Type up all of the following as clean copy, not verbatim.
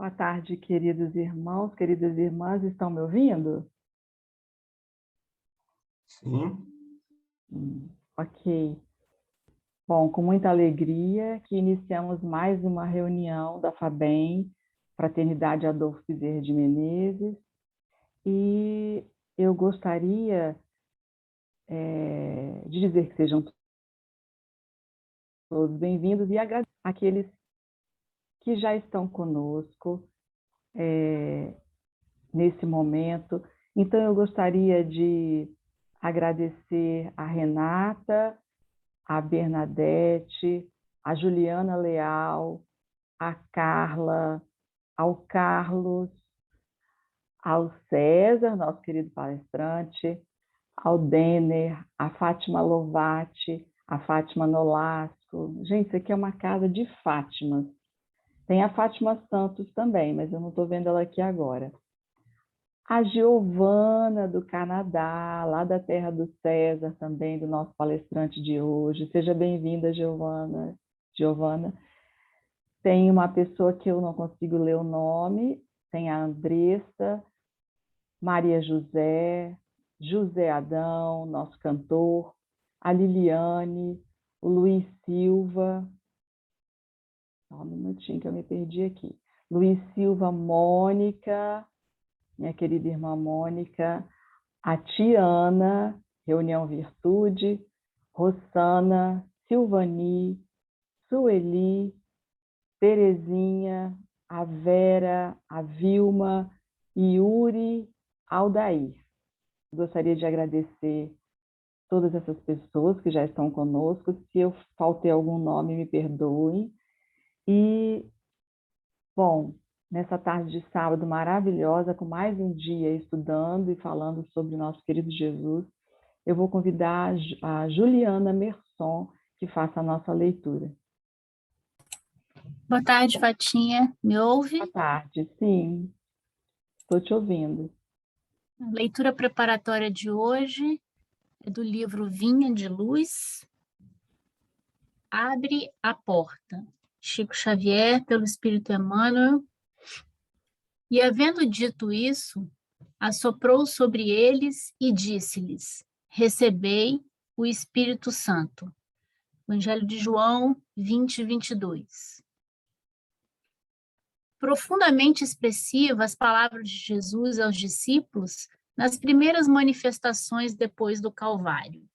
Boa tarde, queridos irmãos, queridas irmãs, estão me ouvindo? Sim. Ok. Bom, com muita alegria que iniciamos mais uma reunião da FABEM, Fraternidade Adolfo Bezerra de Menezes, e eu gostaria de dizer que sejam todos bem-vindos e agradecer àqueles que já estão conosco nesse momento. Então, eu gostaria de agradecer a Renata, a Bernadette, a Juliana Leal, a Carla, ao Carlos, ao César, nosso querido palestrante, ao Denner, a Fátima Lovati, a Fátima Nolasco. Gente, isso aqui é uma casa de Fátimas. Tem a Fátima Santos também, mas eu não estou vendo ela aqui agora. A Giovana, do Canadá, lá da terra do César também, do nosso palestrante de hoje. Seja bem-vinda, Giovana. Giovana. Tem uma pessoa que eu não consigo ler o nome, tem a Andressa, Maria José, José Adão, nosso cantor, a Liliane, o Luiz Silva. Só um minutinho que eu me perdi aqui. Luiz Silva, Mônica, minha querida irmã Mônica, a Tiana, Reunião Virtude, Rossana, Silvani, Sueli, Terezinha, a Vera, a Vilma, Yuri, Aldair. Gostaria de agradecer todas essas pessoas que já estão conosco. Se eu faltei algum nome, me perdoem. E, bom, nessa tarde de sábado maravilhosa, com mais um dia estudando e falando sobre o nosso querido Jesus, eu vou convidar a Juliana Merson que faça a nossa leitura. Boa tarde, Fatinha. Me ouve? Boa tarde, sim. Estou te ouvindo. A leitura preparatória de hoje é do livro Vinha de Luz. Abre a porta. Chico Xavier, pelo Espírito Emmanuel. E havendo dito isso, assoprou sobre eles e disse-lhes: recebei o Espírito Santo. Evangelho de João 20, 22. Profundamente expressivas as palavras de Jesus aos discípulos nas primeiras manifestações depois do Calvário.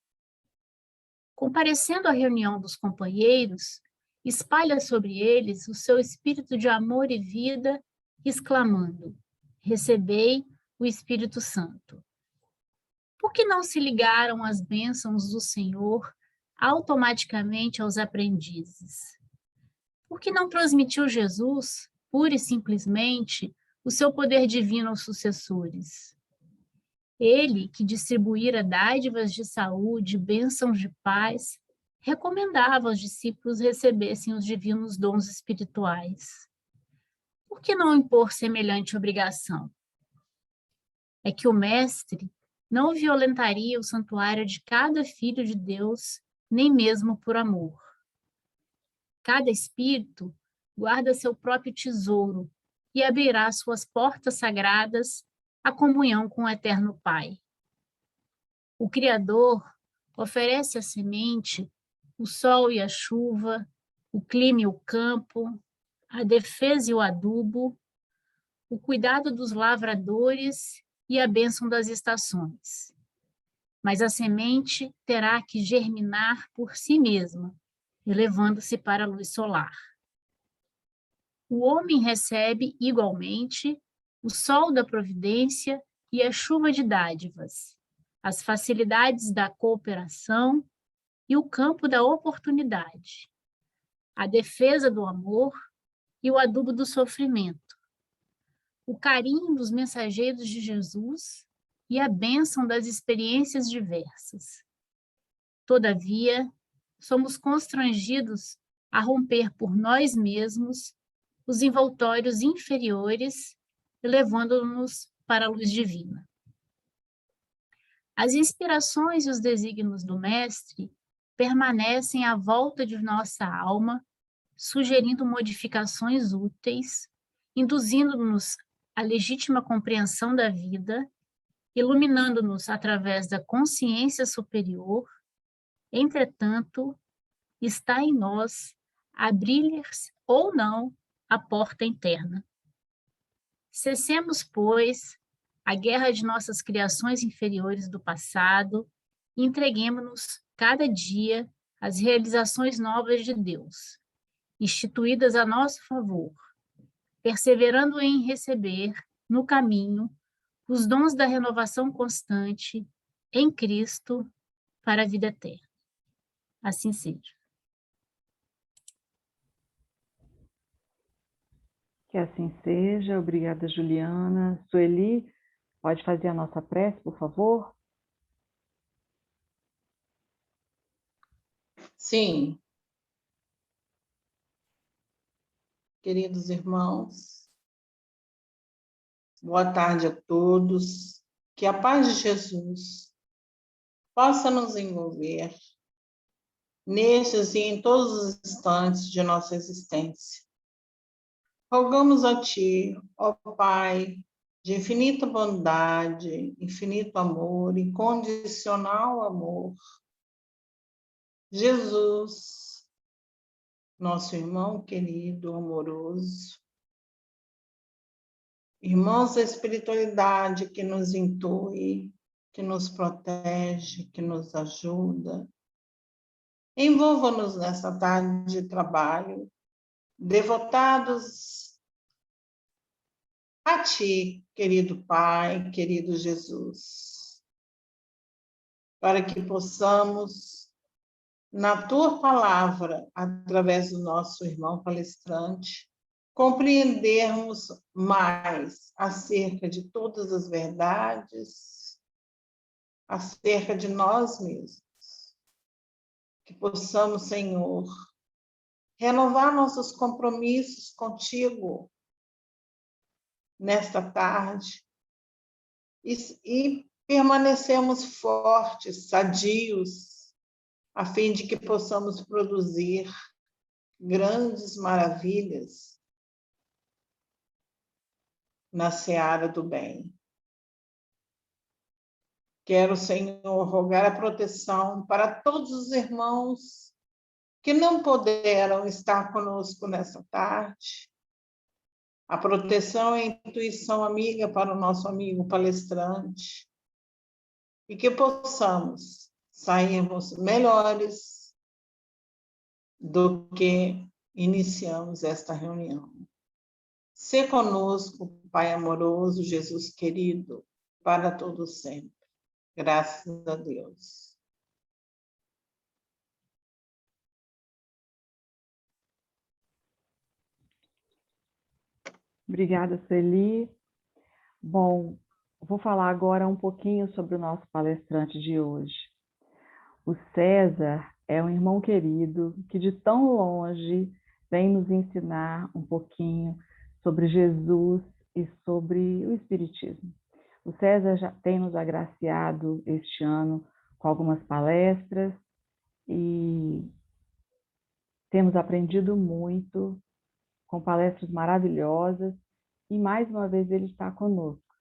Comparecendo à reunião dos companheiros, espalha sobre eles o seu espírito de amor e vida, exclamando: recebei o Espírito Santo. Por que não se ligaram as bênçãos do Senhor automaticamente aos aprendizes? Por que não transmitiu Jesus, pura e simplesmente, o seu poder divino aos sucessores? Ele, que distribuíra dádivas de saúde, bênçãos de paz, recomendava aos discípulos recebessem os divinos dons espirituais. Por que não impor semelhante obrigação? É que o Mestre não violentaria o santuário de cada filho de Deus, nem mesmo por amor. Cada espírito guarda seu próprio tesouro e abrirá suas portas sagradas à comunhão com o Eterno Pai. O Criador oferece a semente, o sol e a chuva, o clima e o campo, a defesa e o adubo, o cuidado dos lavradores e a bênção das estações. Mas a semente terá que germinar por si mesma, elevando-se para a luz solar. O homem recebe, igualmente, o sol da providência e a chuva de dádivas, as facilidades da cooperação e o campo da oportunidade, a defesa do amor e o adubo do sofrimento, o carinho dos mensageiros de Jesus e a bênção das experiências diversas. Todavia, somos constrangidos a romper por nós mesmos os envoltórios inferiores, levando-nos para a luz divina. As inspirações e os desígnios do Mestre permanecem à volta de nossa alma, sugerindo modificações úteis induzindo-nos à legítima compreensão da vida, iluminando-nos através da consciência superior. Entretanto, está em nós abrir ou não a porta interna. Cessemos, pois, a guerra de nossas criações inferiores do passado e entreguemo-nos cada dia às realizações novas de Deus, instituídas a nosso favor, perseverando em receber, no caminho, os dons da renovação constante em Cristo para a vida eterna. Assim seja. Que assim seja. Obrigada, Juliana. Sueli, pode fazer a nossa prece, por favor? Sim. Queridos irmãos, boa tarde a todos. Que a paz de Jesus possa nos envolver nestes e em todos os instantes de nossa existência. Rogamos a Ti, ó Pai, de infinita bondade, infinito amor, incondicional amor, Jesus, nosso irmão querido, amoroso, irmãos da espiritualidade que nos intui, que nos protege, que nos ajuda. Envolva-nos nessa tarde de trabalho, devotados a Ti, querido Pai, querido Jesus, para que possamos, na Tua palavra, através do nosso irmão palestrante, compreendermos mais acerca de todas as verdades, acerca de nós mesmos. Que possamos, Senhor, renovar nossos compromissos contigo nesta tarde e permanecemos fortes, sadios, a fim de que possamos produzir grandes maravilhas na seara do bem. Quero, Senhor, rogar a proteção para todos os irmãos que não puderam estar conosco nessa tarde. A proteção e a intuição amiga para o nosso amigo palestrante. E que possamos sairmos melhores do que iniciamos esta reunião. Sê conosco, Pai amoroso, Jesus querido, para todos sempre. Graças a Deus. Obrigada, Sueli. Bom, vou falar agora um pouquinho sobre o nosso palestrante de hoje. O César é um irmão querido que de tão longe vem nos ensinar um pouquinho sobre Jesus e sobre o Espiritismo. O César já tem nos agraciado este ano com algumas palestras e temos aprendido muito com palestras maravilhosas e mais uma vez ele está conosco,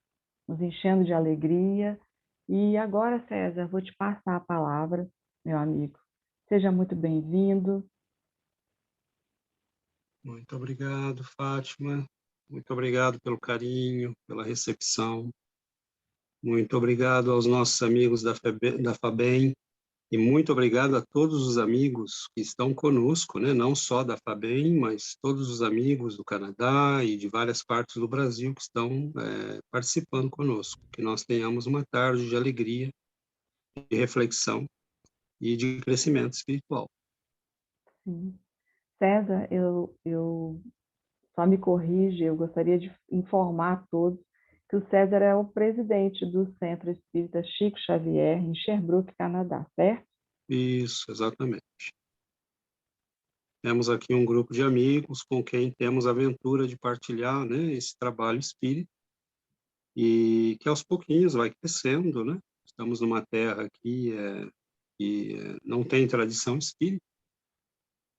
nos enchendo de alegria. E agora, César, vou te passar a palavra, meu amigo. Seja muito bem-vindo. Muito obrigado, Fátima. Muito obrigado pelo carinho, pela recepção. Muito obrigado aos nossos amigos da FABEM e muito obrigado a todos os amigos que estão conosco, né? Não só da FABEM, mas todos os amigos do Canadá e de várias partes do Brasil que estão participando conosco. Que nós tenhamos uma tarde de alegria, de reflexão e de crescimento espiritual. Sim. César, eu só me corrige, eu gostaria de informar a todos que o César é o presidente do Centro Espírita Chico Xavier, em Sherbrooke, Canadá, certo? Isso, exatamente. Temos aqui um grupo de amigos com quem temos a aventura de partilhar, né, esse trabalho espírita e que aos pouquinhos vai crescendo, né? Estamos numa terra aqui que não tem tradição espírita,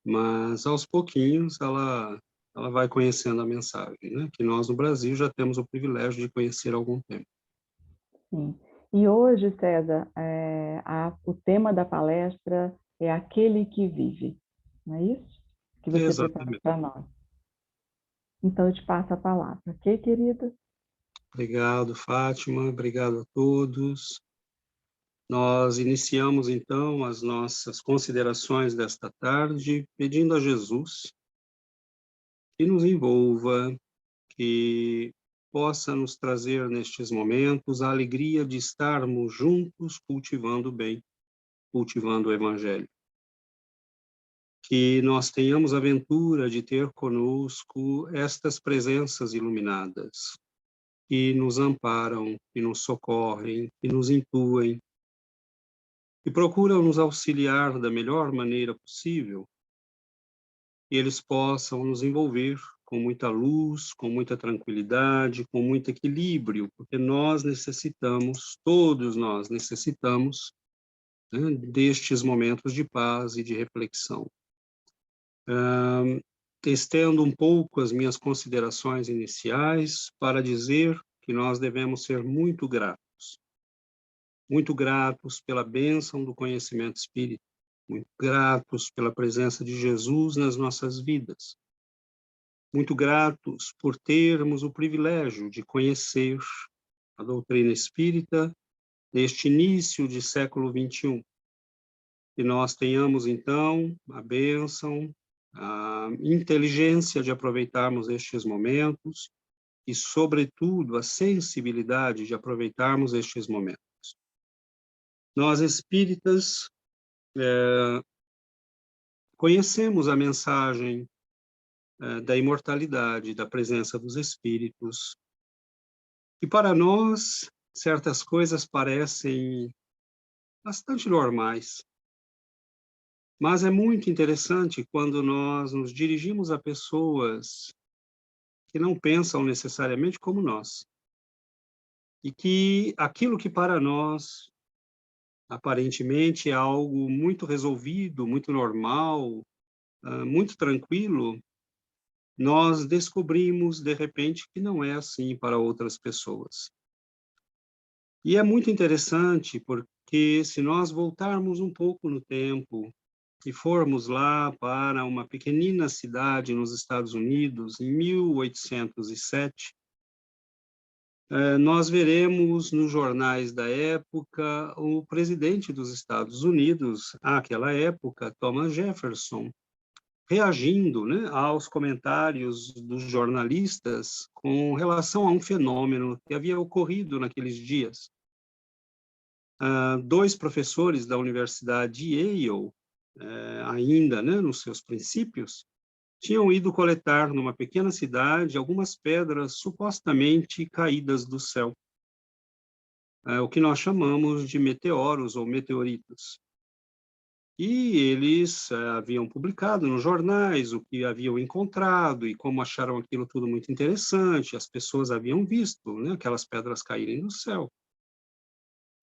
mas aos pouquinhos ela ela vai conhecendo a mensagem, né? Que nós no Brasil já temos o privilégio de conhecer há algum tempo. Sim. E hoje, César, o tema da palestra é aquele que vive, não é isso? Que você preparou Exatamente. para nós. Então, eu te passo a palavra, ok, querida? Obrigado, Fátima. Obrigado a todos. Nós iniciamos, então, as nossas considerações desta tarde, pedindo a Jesus que nos envolva, que possa nos trazer nestes momentos a alegria de estarmos juntos cultivando o bem, cultivando o Evangelho. Que nós tenhamos a ventura de ter conosco estas presenças iluminadas, que nos amparam, que nos socorrem, que nos intuem, que procuram nos auxiliar da melhor maneira possível, que eles possam nos envolver com muita luz, com muita tranquilidade, com muito equilíbrio, porque nós necessitamos, todos nós necessitamos, né, destes momentos de paz e de reflexão. Estendo um pouco as minhas considerações iniciais para dizer que nós devemos ser muito gratos pela bênção do conhecimento espírita, muito gratos pela presença de Jesus nas nossas vidas, muito gratos por termos o privilégio de conhecer a doutrina espírita neste início de século XXI. Que nós tenhamos, então, a bênção, a inteligência de aproveitarmos estes momentos e, sobretudo, a sensibilidade de aproveitarmos estes momentos. Nós, espíritas, conhecemos a mensagem da imortalidade, da presença dos espíritos, e para nós, certas coisas parecem bastante normais, mas é muito interessante quando nós nos dirigimos a pessoas que não pensam necessariamente como nós, e que aquilo que para nós aparentemente é algo muito resolvido, muito normal, muito tranquilo, nós descobrimos de repente que não é assim para outras pessoas. E é muito interessante porque se nós voltarmos um pouco no tempo e formos lá para uma pequenina cidade nos Estados Unidos, em 1807, nós veremos nos jornais da época o presidente dos Estados Unidos, àquela época, Thomas Jefferson, reagindo, né, aos comentários dos jornalistas com relação a um fenômeno que havia ocorrido naqueles dias. Dois professores da Universidade de Yale, ainda, né, nos seus princípios, tinham ido coletar numa pequena cidade algumas pedras supostamente caídas do céu, o que nós chamamos de meteoros ou meteoritos. E eles haviam publicado nos jornais o que haviam encontrado e como acharam aquilo tudo muito interessante, as pessoas haviam visto, né, aquelas pedras caírem do céu.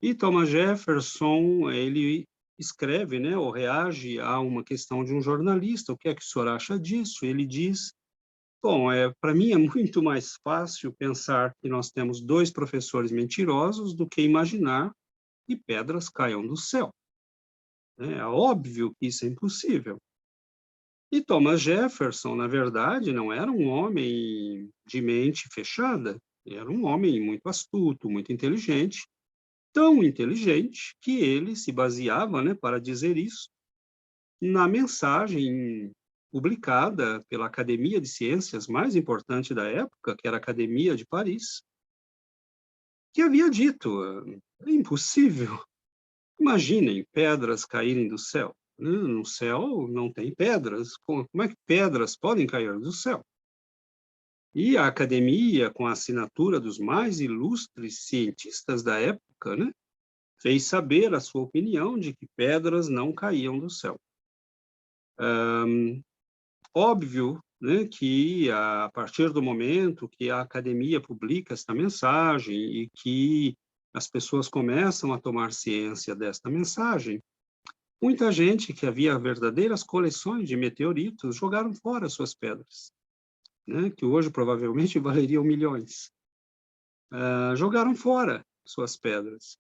E Thomas Jefferson, ele escreve, né, ou reage a uma questão de um jornalista, o que é que o senhor acha disso? Ele diz, bom, para mim é muito mais fácil pensar que nós temos dois professores mentirosos do que imaginar que pedras caiam do céu. É óbvio que isso é impossível. E Thomas Jefferson, na verdade, não era um homem de mente fechada, era um homem muito astuto, muito inteligente, tão inteligente que ele se baseava, né, para dizer isso, na mensagem publicada pela Academia de Ciências mais importante da época, que era a Academia de Paris, que havia dito, é impossível. Imaginem pedras caírem do céu. No céu não tem pedras. Como é que pedras podem cair do céu? E a academia, com a assinatura dos mais ilustres cientistas da época, né, fez saber a sua opinião de que pedras não caíam do céu. Óbvio, né, que a partir do momento que a academia publica esta mensagem e que as pessoas começam a tomar ciência desta mensagem, muita gente que havia verdadeiras coleções de meteoritos jogaram fora suas pedras. né, que hoje provavelmente valeriam milhões, jogaram fora suas pedras,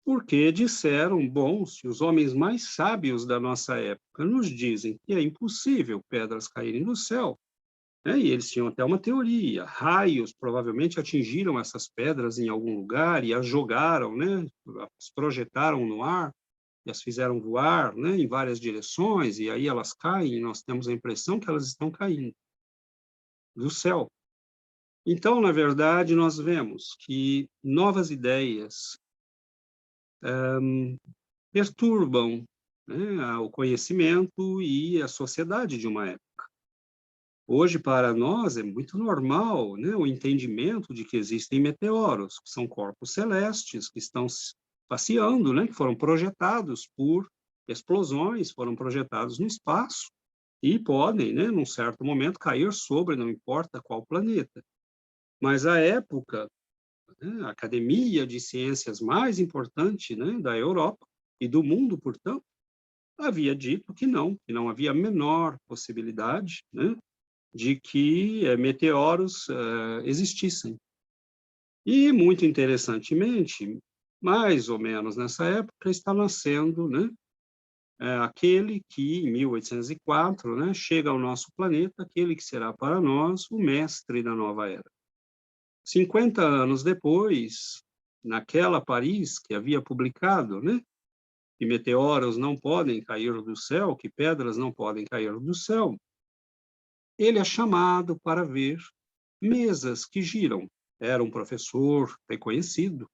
porque disseram, bom, se os homens mais sábios da nossa época nos dizem que é impossível pedras caírem do céu, né, e eles tinham até uma teoria, raios provavelmente atingiram essas pedras em algum lugar e as jogaram, né, as projetaram no ar, e as fizeram voar, né, em várias direções, e aí elas caem, e nós temos a impressão que elas estão caindo do céu. Então, na verdade, nós vemos que novas ideias perturbam, né, o conhecimento e a sociedade de uma época. Hoje, para nós, é muito normal, né, o entendimento de que existem meteoros, que são corpos celestes, que estão passeando, né, que foram projetados por explosões, foram projetados no espaço, e podem, né, num certo momento, cair sobre, não importa qual planeta. Mas a época, né, a academia de ciências mais importante, né, da Europa e do mundo, portanto, havia dito que não havia a menor possibilidade, né, de que meteoros existissem. E, muito interessantemente, mais ou menos nessa época, está nascendo, né, aquele que, em 1804, né, chega ao nosso planeta, aquele que será para nós o mestre da nova era. 50 anos depois, naquela Paris que havia publicado, né, que meteoros não podem cair do céu, que pedras não podem cair do céu, ele é chamado para ver mesas que giram. Era um professor reconhecido,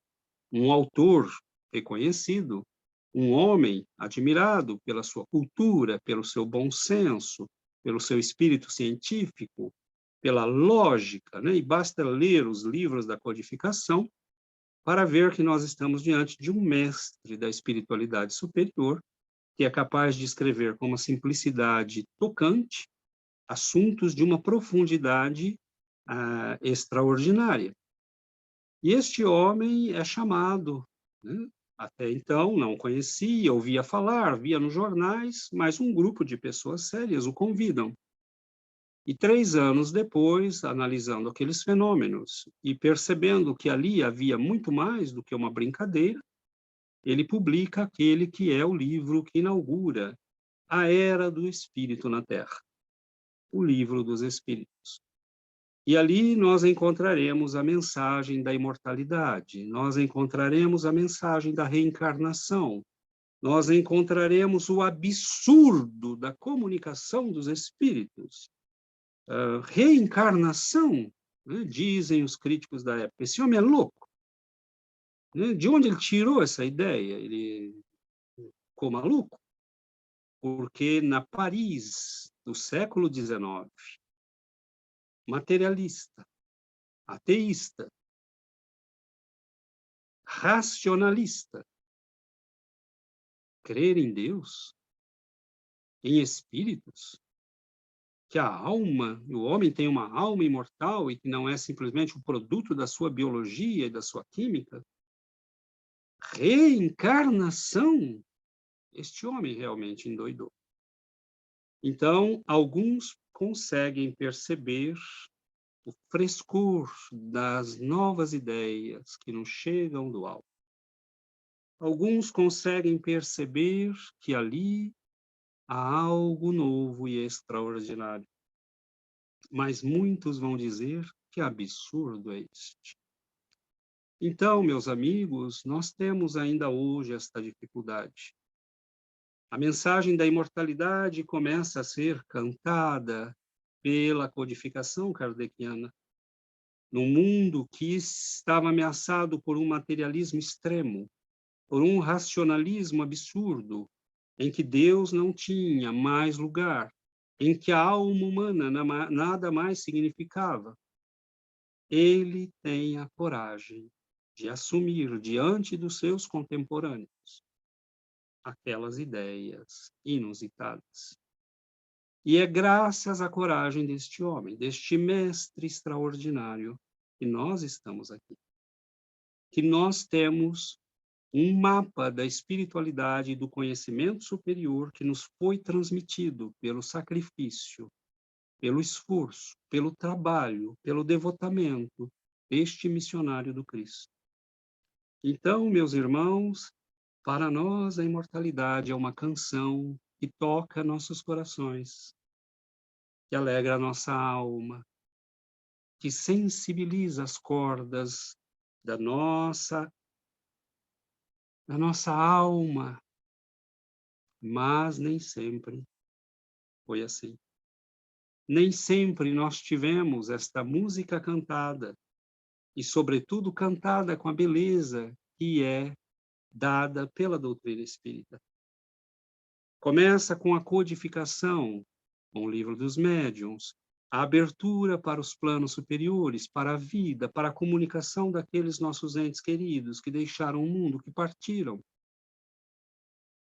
um autor reconhecido, um homem admirado pela sua cultura, pelo seu bom senso, pelo seu espírito científico, pela lógica, né? E basta ler os livros da codificação para ver que nós estamos diante de um mestre da espiritualidade superior, que é capaz de escrever com uma simplicidade tocante assuntos de uma profundidade extraordinária. E este homem é chamado, né? Até então não conhecia, ouvia falar, via nos jornais, mas um grupo de pessoas sérias o convidam. E 3 anos depois, analisando aqueles fenômenos e percebendo que ali havia muito mais do que uma brincadeira, ele publica aquele que é o livro que inaugura a Era do Espírito na Terra, o Livro dos Espíritos. E ali nós encontraremos a mensagem da imortalidade, nós encontraremos a mensagem da reencarnação, nós encontraremos o absurdo da comunicação dos espíritos. Reencarnação, né, dizem os críticos da época, esse homem é louco. Né? De onde ele tirou essa ideia? Ele ficou maluco? Porque na Paris do século XIX, materialista, ateísta, racionalista, crer em Deus, em espíritos, que a alma, o homem tem uma alma imortal e que não é simplesmente o produto da sua biologia e da sua química, reencarnação, este homem realmente endoidou. Então, alguns conseguem perceber o frescor das novas ideias que nos chegam do alto. Alguns conseguem perceber que ali há algo novo e extraordinário. Mas muitos vão dizer que absurdo é este. Então, meus amigos, nós temos ainda hoje esta dificuldade. A mensagem da imortalidade começa a ser cantada pela codificação kardeciana, num mundo que estava ameaçado por um materialismo extremo, por um racionalismo absurdo, em que Deus não tinha mais lugar, em que a alma humana nada mais significava. Ele tem a coragem de assumir diante dos seus contemporâneos aquelas ideias inusitadas. E é graças à coragem deste homem, deste mestre extraordinário, que nós estamos aqui. Que nós temos um mapa da espiritualidade e do conhecimento superior que nos foi transmitido pelo sacrifício pelo esforço, pelo trabalho, pelo devotamento deste missionário do Cristo. Então, meus irmãos, para nós a imortalidade é uma canção que toca nossos corações, que alegra a nossa alma, que sensibiliza as cordas da nossa alma, mas nem sempre foi assim. Nem sempre nós tivemos esta música cantada, e sobretudo cantada com a beleza que é dada pela doutrina espírita. Começa com a codificação, com o livro dos médiuns, a abertura para os planos superiores, para a vida, para a comunicação daqueles nossos entes queridos que deixaram o mundo, que partiram.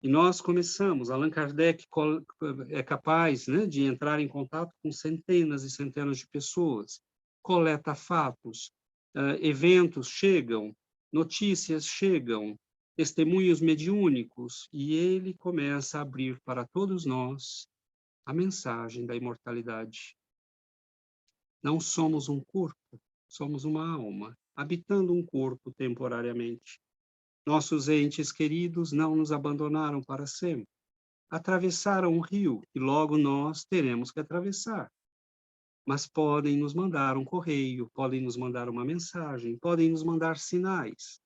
E nós começamos, Allan Kardec é capaz, né, de entrar em contato com centenas e centenas de pessoas, coleta fatos, eventos chegam, notícias chegam, testemunhos mediúnicos, e ele começa a abrir para todos nós a mensagem da imortalidade. Não somos um corpo, somos uma alma, habitando um corpo temporariamente. Nossos entes queridos não nos abandonaram para sempre. Atravessaram o rio, e logo nós teremos que atravessar. Mas podem nos mandar um correio, podem nos mandar uma mensagem, podem nos mandar sinais,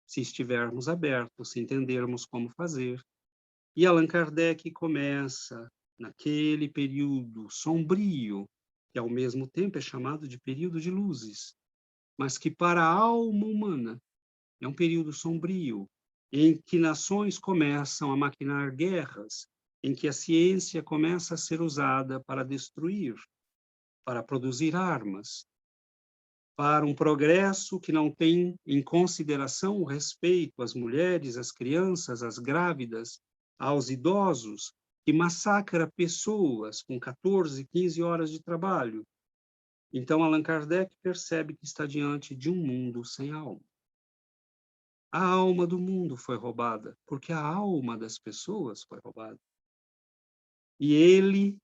se estivermos abertos, se entendermos como fazer. E Allan Kardec começa, naquele período sombrio, que ao mesmo tempo é chamado de período de luzes, mas que para a alma humana é um período sombrio, em que nações começam a maquinar guerras, em que a ciência começa a ser usada para destruir, para produzir armas, para um progresso que não tem em consideração o respeito às mulheres, às crianças, às grávidas, aos idosos, que massacra pessoas com 14, 15 horas de trabalho. Então, Allan Kardec percebe que está diante de um mundo sem alma. A alma do mundo foi roubada, porque a alma das pessoas foi roubada. E ele,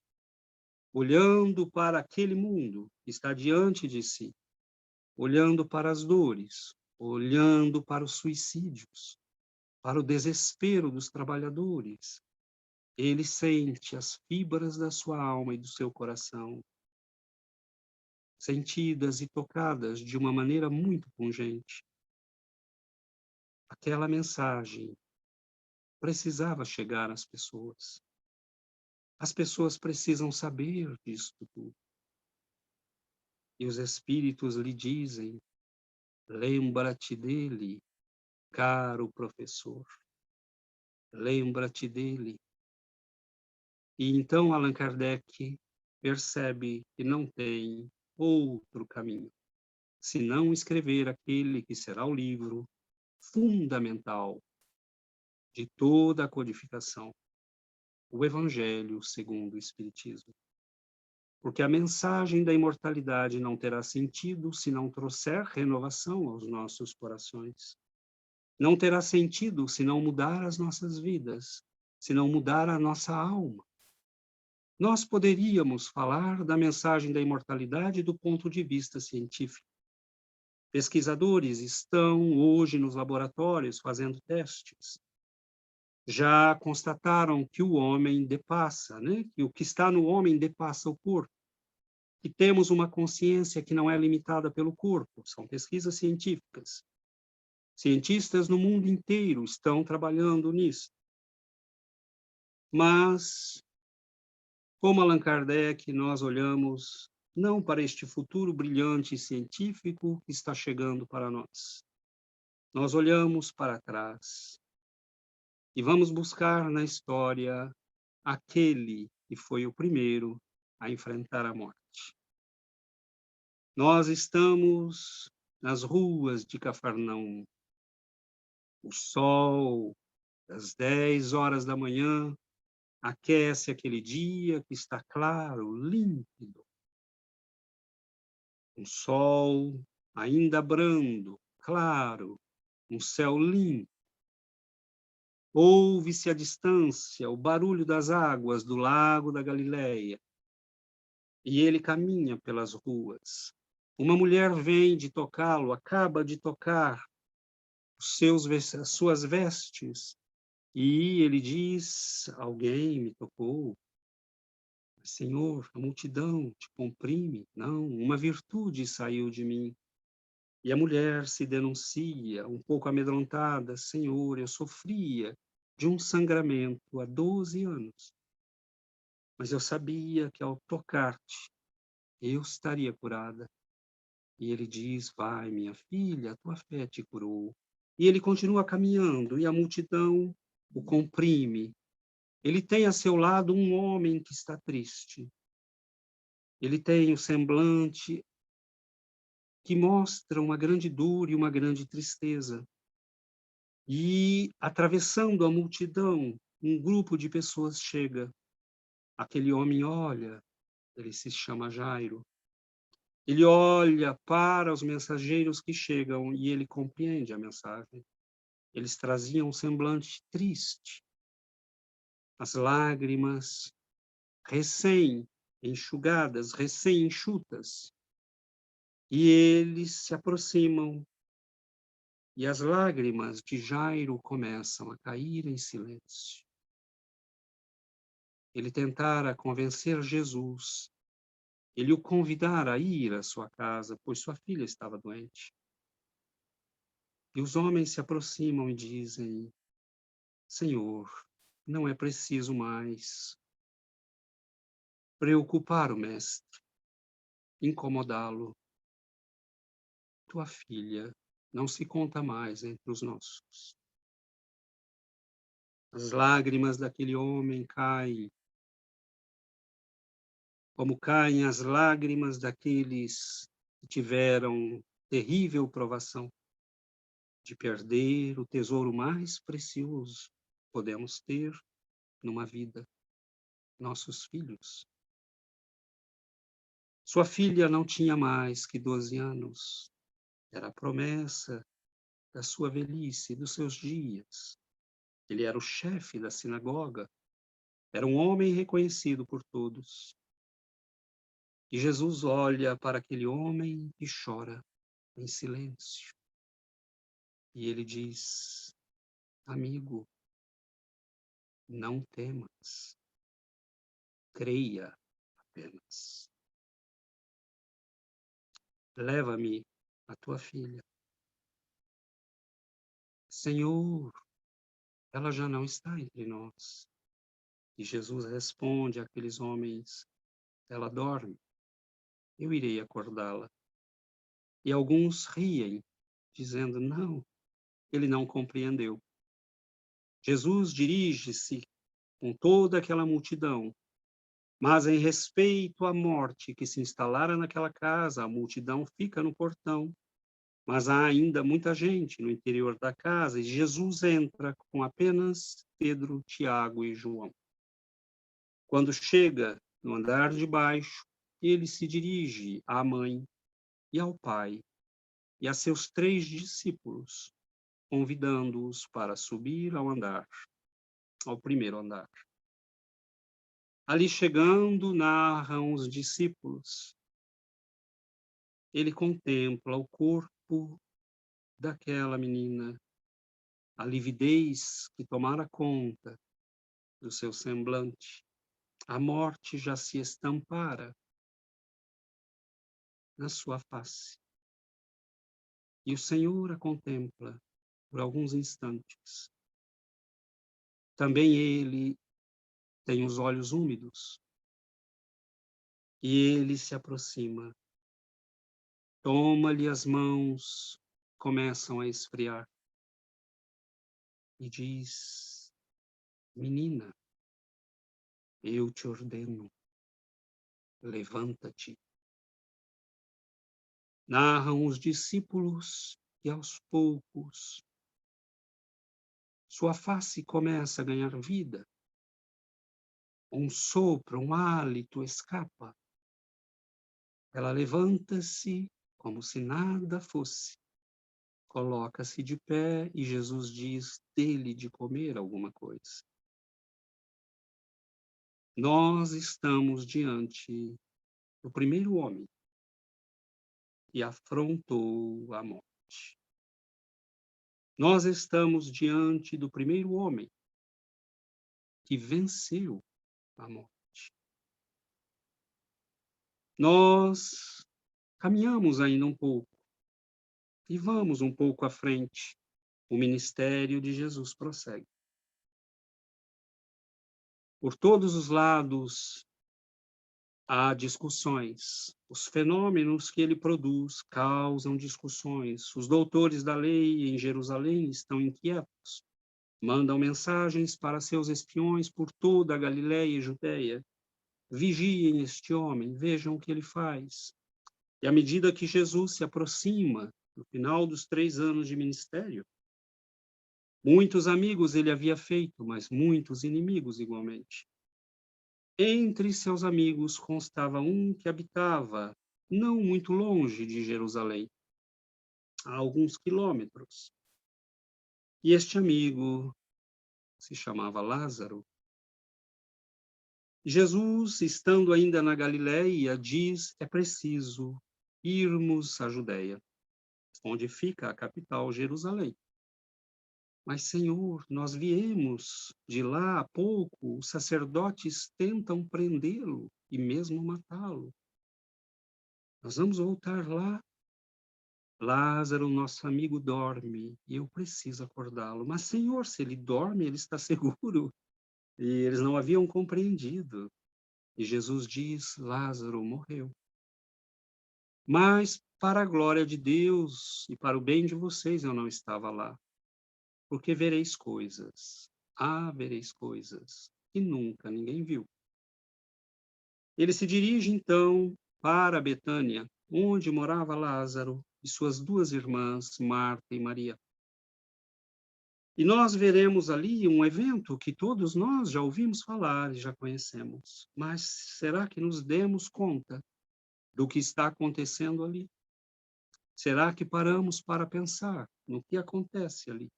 olhando para aquele mundo que está diante de si, olhando para as dores, olhando para os suicídios, para o desespero dos trabalhadores, ele sente as fibras da sua alma e do seu coração, sentidas e tocadas de uma maneira muito pungente. Aquela mensagem precisava chegar às pessoas. As pessoas precisam saber disso tudo. E os espíritos lhe dizem: lembra-te dele, caro professor. Lembra-te dele. E então Allan Kardec percebe que não tem outro caminho, senão escrever aquele que será o livro fundamental de toda a codificação, o Evangelho segundo o Espiritismo. Porque a mensagem da imortalidade não terá sentido se não trouxer renovação aos nossos corações. Não terá sentido se não mudar as nossas vidas, se não mudar a nossa alma. Nós poderíamos falar da mensagem da imortalidade do ponto de vista científico. Pesquisadores estão hoje nos laboratórios fazendo testes. Já constataram que o homem depassa, né? Que o que está no homem depassa o corpo. Que temos uma consciência que não é limitada pelo corpo. São pesquisas científicas. Cientistas no mundo inteiro estão trabalhando nisso. Mas, como Allan Kardec, nós olhamos não para este futuro brilhante e científico que está chegando para nós. Nós olhamos para trás e vamos buscar na história aquele que foi o primeiro a enfrentar a morte. Nós estamos nas ruas de Cafarnaum. O sol, às 10 horas da manhã, aquece aquele dia que está claro, límpido. Um sol ainda brando, claro, um céu limpo. Ouve-se à distância o barulho das águas do lago da Galileia. e ele caminha pelas ruas. Uma mulher vem de tocá-lo, acaba de tocar as suas vestes, e ele diz: alguém me tocou. Senhor, a multidão te comprime. Não, uma virtude saiu de mim. E a mulher se denuncia, um pouco amedrontada: Senhor, eu sofria de um sangramento há 12 anos, mas eu sabia que ao tocar-te, eu estaria curada. E ele diz: vai, minha filha, a tua fé te curou. E ele continua caminhando, e a multidão o comprime. Ele tem a seu lado um homem que está triste. Ele tem o semblante que mostra uma grande dor e uma grande tristeza. E, atravessando a multidão, um grupo de pessoas chega. Aquele homem olha, ele se chama Jairo. Ele olha para os mensageiros que chegam e ele compreende a mensagem. Eles traziam um semblante triste, as lágrimas recém-enxugadas, recém-enxutas. E eles se aproximam e as lágrimas de Jairo começam a cair em silêncio. Ele tentara convencer Jesus, ele o convidara a ir à sua casa, pois sua filha estava doente. E os homens se aproximam e dizem: Senhor, não é preciso mais preocupar o mestre, incomodá-lo. Tua filha não se conta mais entre os nossos. As lágrimas daquele homem caem, como caem as lágrimas daqueles que tiveram terrível provação de perder o tesouro mais precioso que podemos ter numa vida, nossos filhos. Sua filha não tinha mais que 12 anos. Era a promessa da sua velhice, dos seus dias. Ele era o chefe da sinagoga. Era um homem reconhecido por todos. E Jesus olha para aquele homem e chora em silêncio. E ele diz: amigo, não temas, creia apenas. Leva-me a tua filha. Senhor, ela já não está entre nós. E Jesus responde àqueles homens: ela dorme, eu irei acordá-la. E alguns riem, dizendo: não, ele não compreendeu. Jesus dirige-se com toda aquela multidão, mas em respeito à morte que se instalara naquela casa, a multidão fica no portão. Mas há ainda muita gente no interior da casa e Jesus entra com apenas Pedro, Tiago e João. Quando chega no andar de baixo, ele se dirige à mãe e ao pai e a seus 3 discípulos, convidando-os para subir ao primeiro andar. Ali chegando, narram os discípulos. Ele contempla o corpo daquela menina, a lividez que tomara conta do seu semblante. A morte já se estampara na sua face. E o Senhor a contempla por alguns instantes. Também ele tem os olhos úmidos. E ele se aproxima. Toma-lhe as mãos, começam a esfriar. E diz: menina, eu te ordeno, levanta-te. Narram os discípulos e aos poucos sua face começa a ganhar vida. Um sopro, um hálito escapa. Ela levanta-se como se nada fosse. Coloca-se de pé e Jesus diz: dê-lhe de comer alguma coisa. Nós estamos diante do primeiro homem que afrontou a morte. Nós estamos diante do primeiro homem que venceu a morte. Nós caminhamos ainda um pouco e vamos um pouco à frente. O ministério de Jesus prossegue. Por todos os lados há discussões. Os fenômenos que ele produz causam discussões. Os doutores da lei em Jerusalém estão inquietos. Mandam mensagens para seus espiões por toda a Galiléia e Judéia. Vigiem este homem, vejam o que ele faz. E à medida que Jesus se aproxima do final dos 3 anos de ministério, muitos amigos ele havia feito, mas muitos inimigos igualmente. Entre seus amigos constava um que habitava não muito longe de Jerusalém, a alguns quilômetros. E este amigo se chamava Lázaro. Jesus, estando ainda na Galiléia, diz: é preciso irmos à Judéia, onde fica a capital, Jerusalém. Mas, Senhor, nós viemos de lá há pouco, os sacerdotes tentam prendê-lo e mesmo matá-lo. Nós vamos voltar lá. Lázaro, nosso amigo, dorme e eu preciso acordá-lo. Mas, Senhor, se ele dorme, ele está seguro. E eles não haviam compreendido. E Jesus diz: Lázaro morreu. Mas, para a glória de Deus e para o bem de vocês, eu não estava lá. Porque vereis coisas, vereis coisas que nunca ninguém viu. Ele se dirige, então, para Betânia, onde morava Lázaro e suas 2 irmãs, Marta e Maria. E nós veremos ali um evento que todos nós já ouvimos falar e já conhecemos. Mas será que nos demos conta do que está acontecendo ali? Será que paramos para pensar no que acontece ali?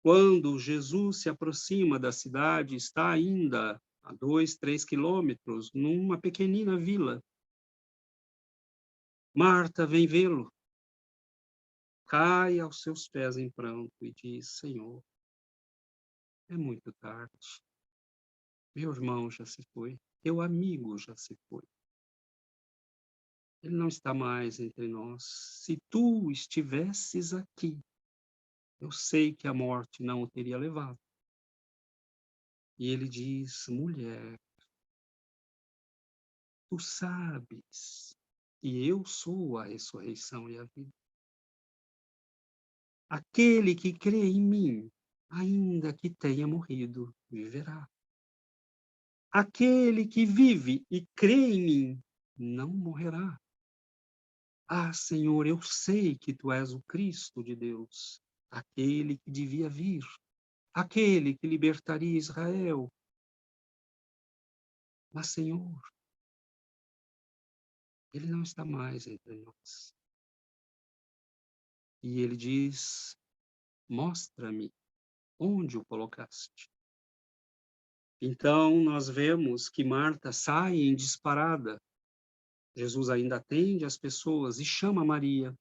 Quando Jesus se aproxima da cidade, está ainda a 2, 3 quilômetros, numa pequenina vila. Marta vem vê-lo, cai aos seus pés em pranto e diz: Senhor, é muito tarde. Meu irmão já se foi, teu amigo já se foi. Ele não está mais entre nós. Se tu estivesses aqui, eu sei que a morte não o teria levado. E ele diz: mulher, tu sabes que eu sou a ressurreição e a vida. Aquele que crê em mim, ainda que tenha morrido, viverá. Aquele que vive e crê em mim, não morrerá. Ah, Senhor, eu sei que tu és o Cristo de Deus, aquele que devia vir, aquele que libertaria Israel. Mas, Senhor, ele não está mais entre nós. E ele diz: mostra-me onde o colocaste. Então, nós vemos que Marta sai em disparada. Jesus ainda atende as pessoas e chama Maria.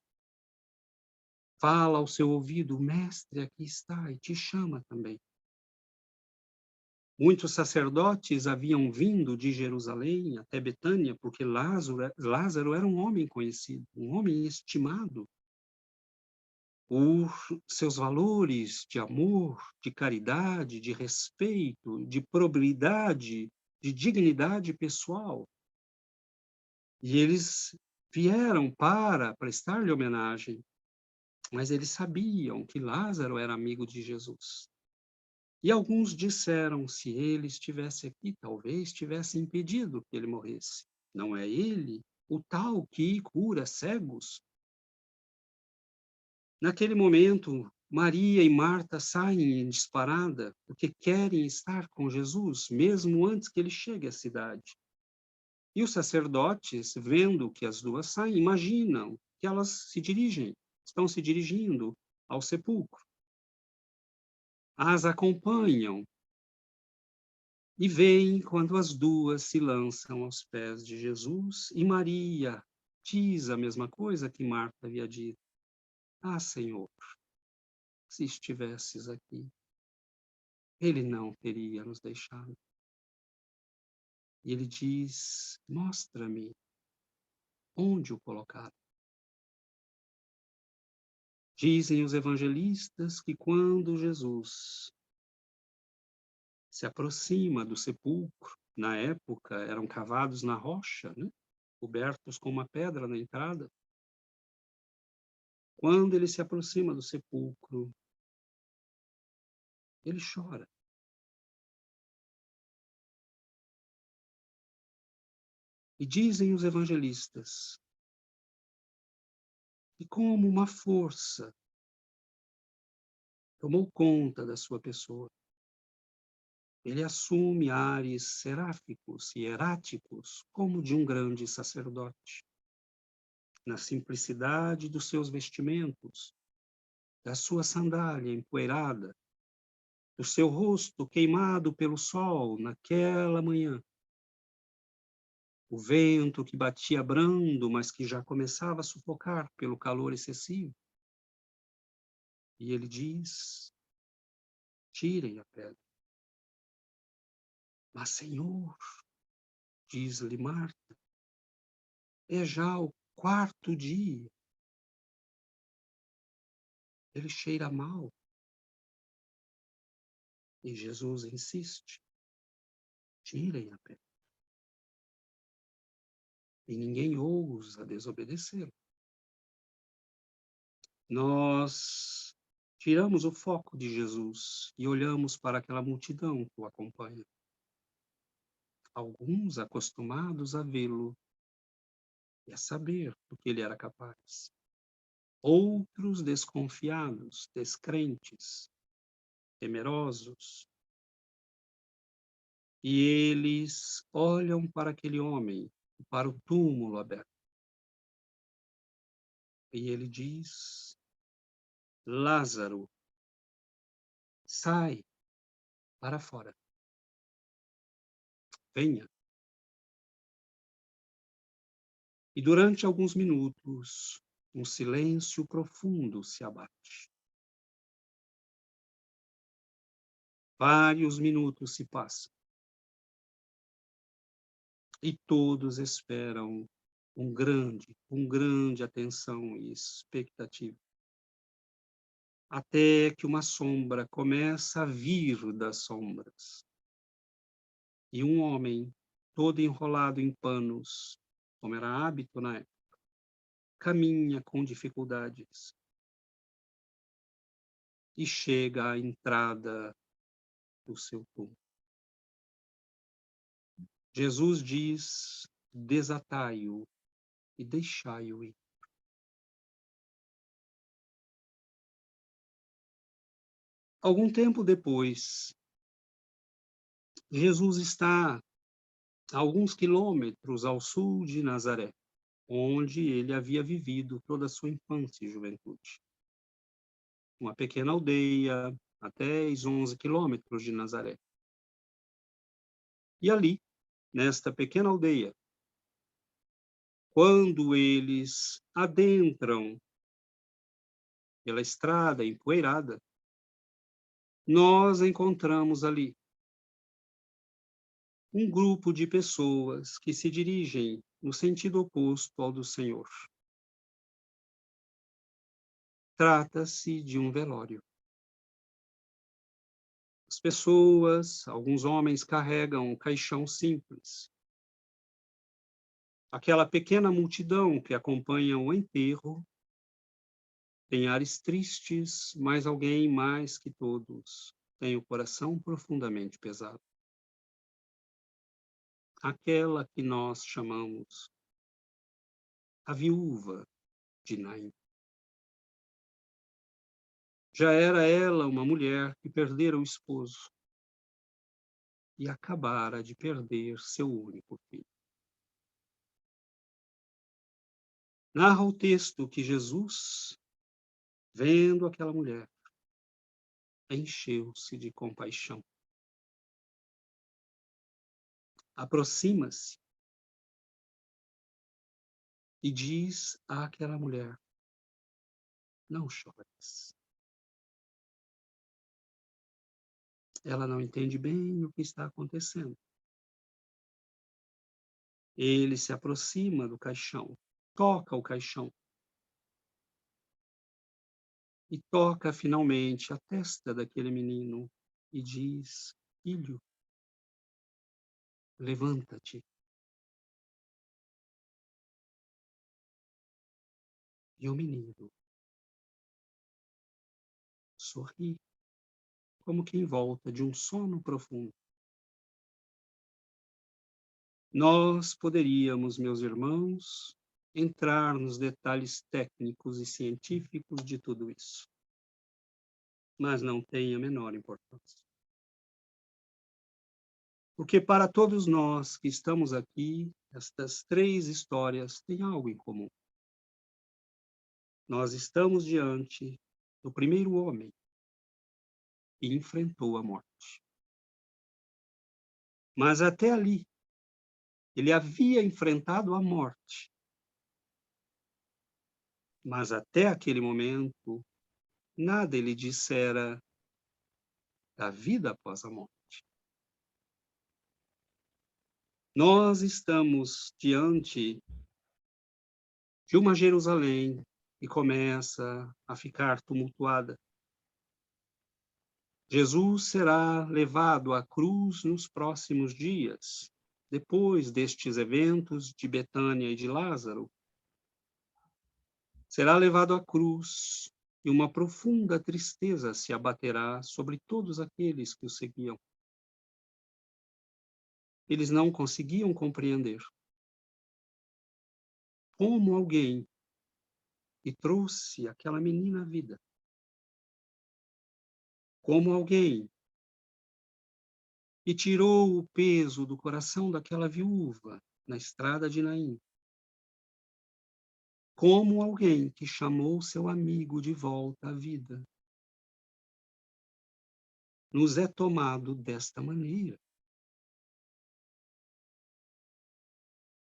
Fala ao seu ouvido: o mestre aqui está e te chama também. Muitos sacerdotes haviam vindo de Jerusalém até Betânia, porque Lázaro era um homem conhecido, um homem estimado por seus valores de amor, de caridade, de respeito, de probidade, de dignidade pessoal. E eles vieram para prestar-lhe homenagem, mas eles sabiam que Lázaro era amigo de Jesus. E alguns disseram: se ele estivesse aqui, talvez tivesse impedido que ele morresse. Não é ele o tal que cura cegos? Naquele momento, Maria e Marta saem em disparada, porque querem estar com Jesus, mesmo antes que ele chegue à cidade. E os sacerdotes, vendo que as 2 saem, imaginam que elas estão se dirigindo ao sepulcro. As acompanham. E vem quando as duas se lançam aos pés de Jesus e Maria diz a mesma coisa que Marta havia dito. Ah, Senhor, se estivesses aqui, ele não teria nos deixado. E ele diz, mostra-me onde o colocaram. Dizem os evangelistas que quando Jesus se aproxima do sepulcro, na época eram cavados na rocha, né? Cobertos com uma pedra na entrada. Quando ele se aproxima do sepulcro, ele chora. E dizem os evangelistas que como uma força tomou conta da sua pessoa, ele assume ares seráficos e hieráticos como de um grande sacerdote. Na simplicidade dos seus vestimentos, da sua sandália empoeirada, do seu rosto queimado pelo sol naquela manhã, o vento que batia brando, mas que já começava a sufocar pelo calor excessivo. E ele diz, tirem a pedra. Mas, Senhor, diz-lhe Marta, é já o quarto dia. Ele cheira mal. E Jesus insiste, tirem a pedra. E ninguém ousa desobedecer. Nós tiramos o foco de Jesus e olhamos para aquela multidão que o acompanha. Alguns acostumados a vê-lo e a saber do que ele era capaz. Outros desconfiados, descrentes, temerosos. E eles olham para aquele homem, para o túmulo aberto. E ele diz, Lázaro, sai para fora. Venha. E durante alguns minutos, um silêncio profundo se abate. Vários minutos se passam. E todos esperam com grande atenção e expectativa. Até que uma sombra começa a vir das sombras. E um homem, todo enrolado em panos, como era hábito na época, caminha com dificuldades e chega à entrada do seu túmulo. Jesus diz, desatai-o e deixai-o ir. Algum tempo depois, Jesus está a alguns quilômetros ao sul de Nazaré, onde ele havia vivido toda a sua infância e juventude. Uma pequena aldeia a 10, 11 quilômetros de Nazaré. E ali, nesta pequena aldeia, quando eles adentram pela estrada empoeirada, nós encontramos ali um grupo de pessoas que se dirigem no sentido oposto ao do Senhor. Trata-se de um velório. As pessoas, alguns homens carregam um caixão simples. Aquela pequena multidão que acompanha o enterro tem ares tristes, mas alguém mais que todos tem o coração profundamente pesado. Aquela que nós chamamos a viúva de Naim. Já era ela uma mulher que perdera o esposo e acabara de perder seu único filho. Narra o texto que Jesus, vendo aquela mulher, encheu-se de compaixão. aproxima-se e diz àquela mulher: não chores. Ela não entende bem o que está acontecendo. Ele se aproxima do caixão, toca o caixão e toca finalmente a testa daquele menino e diz: filho, levanta-te. E o menino sorri, como que em volta de um sono profundo. Nós poderíamos, meus irmãos, entrar nos detalhes técnicos e científicos de tudo isso, mas não tem a menor importância. Porque para todos nós que estamos aqui, estas 3 histórias têm algo em comum. Nós estamos diante do primeiro homem que enfrentou a morte. Mas até ali, ele havia enfrentado a morte. Mas até aquele momento, nada ele dissera da vida após a morte. Nós estamos diante de uma Jerusalém que começa a ficar tumultuada. Jesus será levado à cruz nos próximos dias, depois destes eventos de Betânia e de Lázaro. Será levado à cruz e uma profunda tristeza se abaterá sobre todos aqueles que o seguiam. Eles não conseguiam compreender como alguém que trouxe aquela menina à vida, como alguém que tirou o peso do coração daquela viúva na estrada de Naim, como alguém que chamou seu amigo de volta à vida, nos é tomado desta maneira.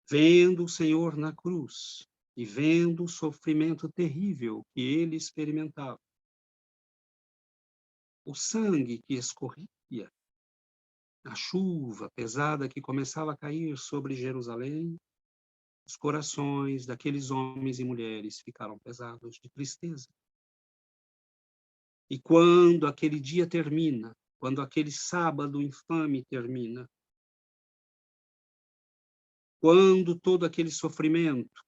Vendo o Senhor na cruz e vendo o sofrimento terrível que ele experimentava, o sangue que escorria, a chuva pesada que começava a cair sobre Jerusalém, os corações daqueles homens e mulheres ficaram pesados de tristeza. E quando aquele dia termina, quando aquele sábado infame termina, quando todo aquele sofrimento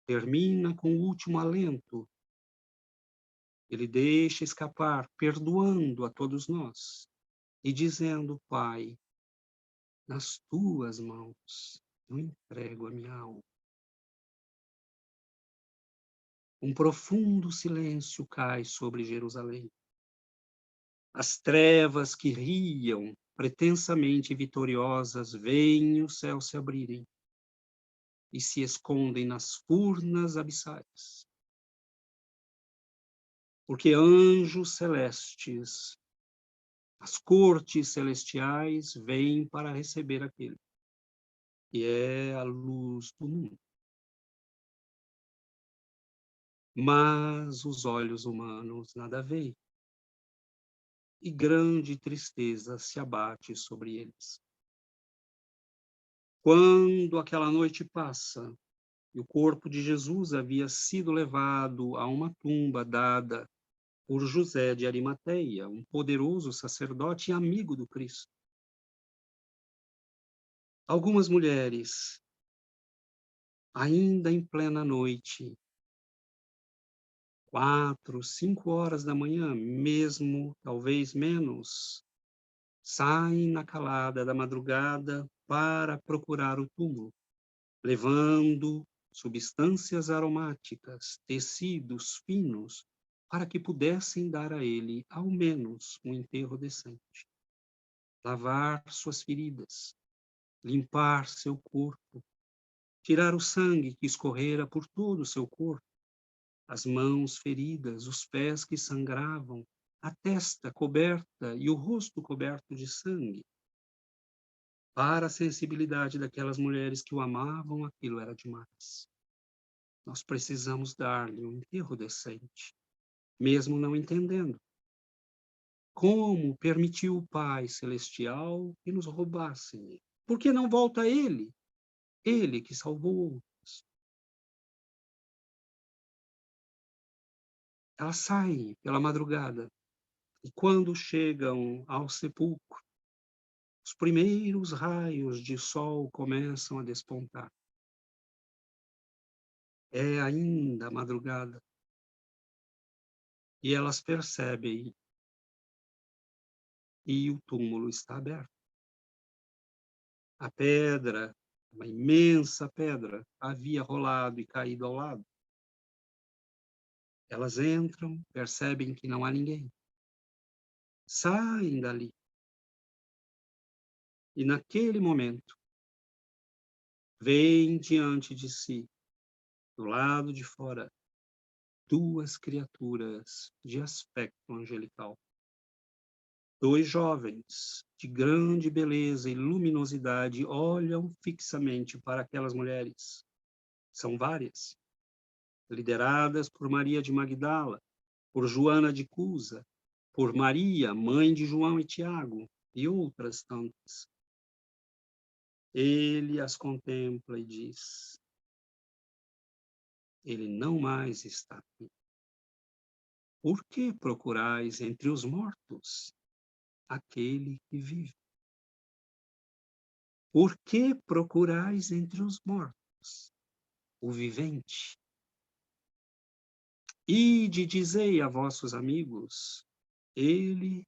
termina com o último alento, ele deixa escapar, perdoando a todos nós e dizendo: Pai, nas tuas mãos eu entrego a minha alma. Um profundo silêncio cai sobre Jerusalém. As trevas que riam, pretensamente vitoriosas, veem o céu se abrirem e se escondem nas furnas abissais. Porque anjos celestes, as cortes celestiais, vêm para receber aquele que é a luz do mundo. Mas os olhos humanos nada veem, e grande tristeza se abate sobre eles. Quando aquela noite passa, e o corpo de Jesus havia sido levado a uma tumba dada por José de Arimateia, um poderoso sacerdote e amigo do Cristo. Algumas mulheres, ainda em plena noite, 4, 5 horas da manhã, mesmo, talvez menos, saem na calada da madrugada para procurar o túmulo, levando substâncias aromáticas, tecidos finos, para que pudessem dar a ele, ao menos, um enterro decente. Lavar suas feridas, limpar seu corpo, tirar o sangue que escorrera por todo o seu corpo, as mãos feridas, os pés que sangravam, a testa coberta e o rosto coberto de sangue. Para a sensibilidade daquelas mulheres que o amavam, aquilo era demais. Nós precisamos dar-lhe um enterro decente, mesmo não entendendo. Como permitiu o Pai Celestial que nos roubassem ele? Por que não volta ele? Ele que salvou outros. Elas saem pela madrugada e quando chegam ao sepulcro, os primeiros raios de sol começam a despontar. É ainda madrugada e elas percebem e o túmulo está aberto. A pedra, uma imensa pedra, havia rolado e caído ao lado. Elas entram, percebem que não há ninguém. Saem dali. E naquele momento, veem diante de si, do lado de fora, duas criaturas de aspecto angelical. Dois jovens de grande beleza e luminosidade olham fixamente para aquelas mulheres. São várias, lideradas por Maria de Magdala, por Joana de Cusa, por Maria, mãe de João e Tiago, e outras tantas. Ele as contempla e diz: ele não mais está aqui. Por que procurais entre os mortos aquele que vive? Por que procurais entre os mortos o vivente? Ide, dizei a vossos amigos, ele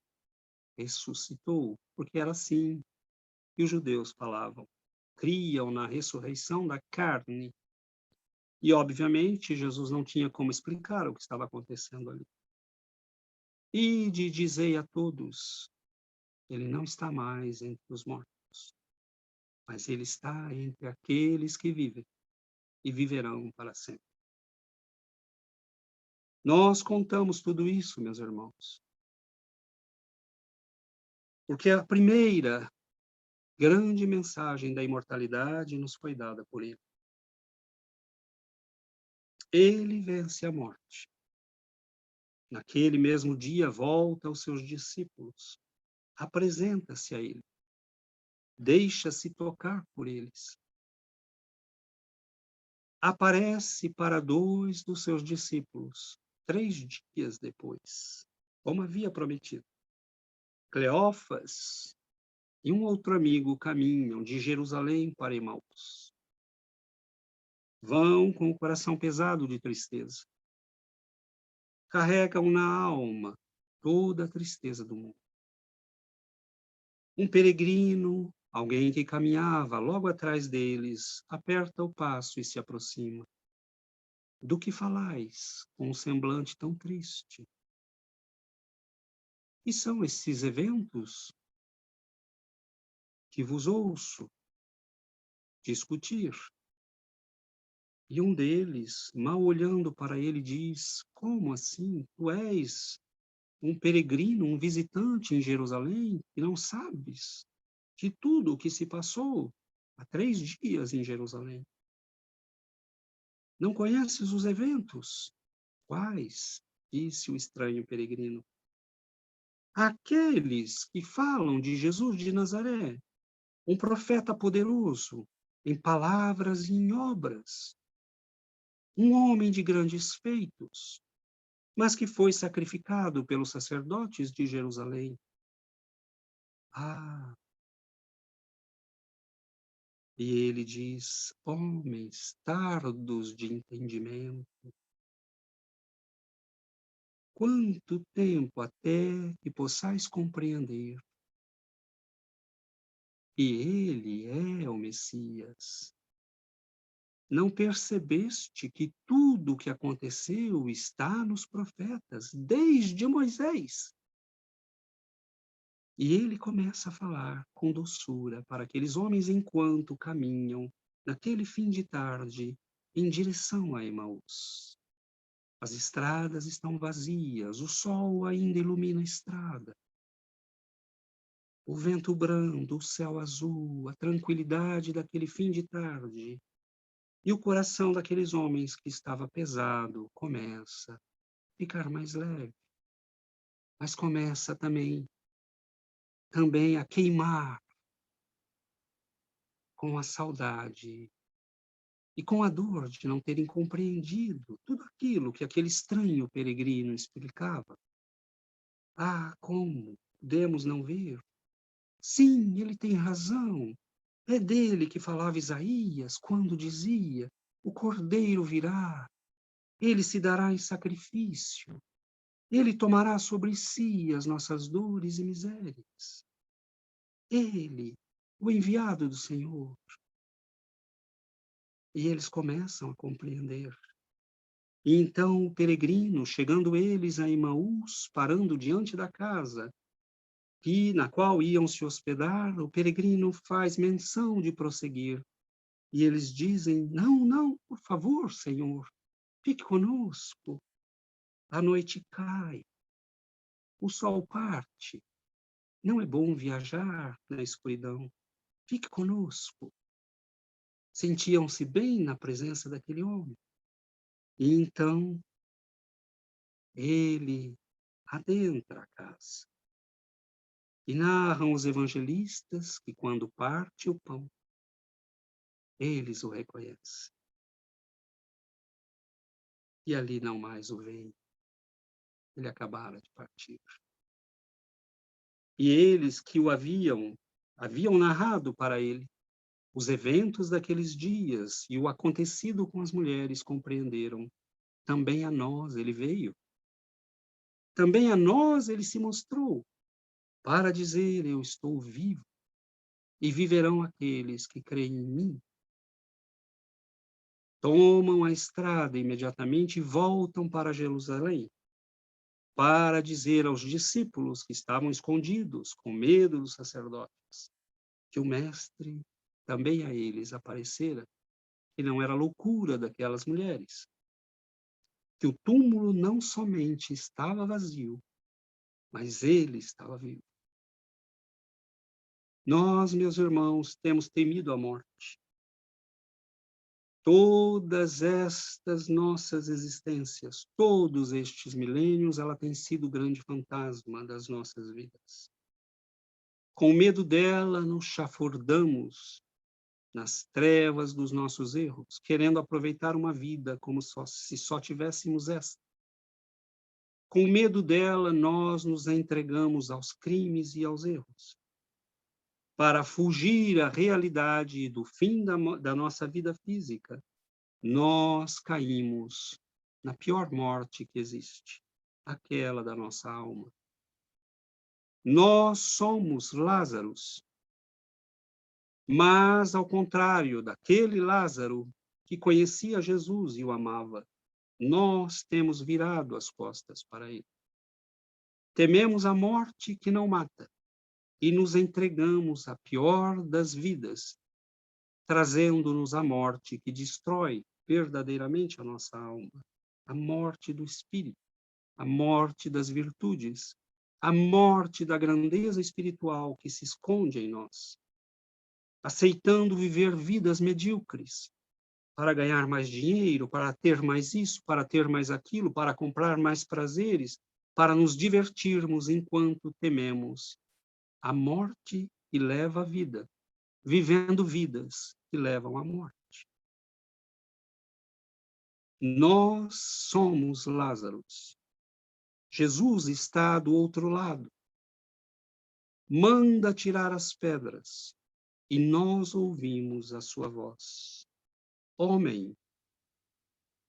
ressuscitou, porque era assim que os judeus falavam. Criam na ressurreição da carne. E, obviamente, Jesus não tinha como explicar o que estava acontecendo ali. Ide, dizei a todos, ele não está mais entre os mortos, mas ele está entre aqueles que vivem e viverão para sempre. Nós contamos tudo isso, meus irmãos, porque a primeira grande mensagem da imortalidade nos foi dada por ele. Ele vence a morte. Naquele mesmo dia, volta aos seus discípulos, apresenta-se a ele, deixa-se tocar por eles. Aparece para 2 dos seus discípulos, 3 dias depois, como havia prometido. Cleófas e um outro amigo caminham de Jerusalém para Emaús. Vão com o coração pesado de tristeza. Carregam na alma toda a tristeza do mundo. Um peregrino, alguém que caminhava logo atrás deles, aperta o passo e se aproxima. Do que falais com um semblante tão triste? E são esses eventos que vos ouço discutir. E um deles, mal olhando para ele, diz: como assim? Tu és um peregrino, um visitante em Jerusalém, e não sabes de tudo o que se passou há 3 dias em Jerusalém? Não conheces os eventos? Quais? Disse o estranho peregrino. Aqueles que falam de Jesus de Nazaré, um profeta poderoso em palavras e em obras, um homem de grandes feitos, mas que foi sacrificado pelos sacerdotes de Jerusalém. Ah! E ele diz: homens tardos de entendimento, quanto tempo até que possais compreender que ele é o Messias? Não percebeste que tudo o que aconteceu está nos profetas, desde Moisés? E ele começa a falar com doçura para aqueles homens enquanto caminham, naquele fim de tarde, em direção a Emaús. As estradas estão vazias, o sol ainda ilumina a estrada. o vento brando, o céu azul, a tranquilidade daquele fim de tarde, e o coração daqueles homens que estava pesado começa a ficar mais leve, mas começa também a queimar com a saudade e com a dor de não terem compreendido tudo aquilo que aquele estranho peregrino explicava. Ah, como podemos não ver? Sim, ele tem razão. É dele que falava Isaías quando dizia: o Cordeiro virá, ele se dará em sacrifício, ele tomará sobre si as nossas dores e misérias. Ele, o enviado do Senhor. E eles começam a compreender. E então o peregrino, chegando eles a Emaús, parando diante da casa, na qual iam se hospedar, o peregrino faz menção de prosseguir. E eles dizem: não, não, por favor, Senhor, fique conosco. A noite cai, o sol parte. Não é bom viajar na escuridão. Fique conosco. Sentiam-se bem na presença daquele homem. E então ele adentra a casa. E narram os evangelistas que, quando parte o pão, eles o reconhecem. E ali não mais o veem. Ele acabara de partir. E eles que o haviam narrado para ele os eventos daqueles dias e o acontecido com as mulheres compreenderam. Também a nós ele veio. Também a nós ele se mostrou para dizer: eu estou vivo e viverão aqueles que creem em mim. Tomam a estrada imediatamente e voltam para Jerusalém, para dizer aos discípulos que estavam escondidos, com medo dos sacerdotes, que o Mestre também a eles aparecera, que não era loucura daquelas mulheres, que o túmulo não somente estava vazio, mas ele estava vivo. Nós, meus irmãos, temos temido a morte. Todas estas nossas existências, todos estes milênios, ela tem sido o grande fantasma das nossas vidas. Com medo dela, nos chafurdamos nas trevas dos nossos erros, querendo aproveitar uma vida como se só tivéssemos esta. Com medo dela, nós nos entregamos aos crimes e aos erros, para fugir à realidade do fim da nossa vida física. Nós caímos na pior morte que existe, aquela da nossa alma. Nós somos Lázaros, mas ao contrário daquele Lázaro que conhecia Jesus e o amava, nós temos virado as costas para ele. Tememos a morte que não mata e nos entregamos à pior das vidas, trazendo-nos a morte que destrói verdadeiramente a nossa alma, a morte do espírito, a morte das virtudes, a morte da grandeza espiritual que se esconde em nós, aceitando viver vidas medíocres, para ganhar mais dinheiro, para ter mais isso, para ter mais aquilo, para comprar mais prazeres, para nos divertirmos enquanto tememos a morte que leva à vida, vivendo vidas que levam à morte. Nós somos Lázaros. Jesus está do outro lado. Manda tirar as pedras, e nós ouvimos a sua voz. Homem,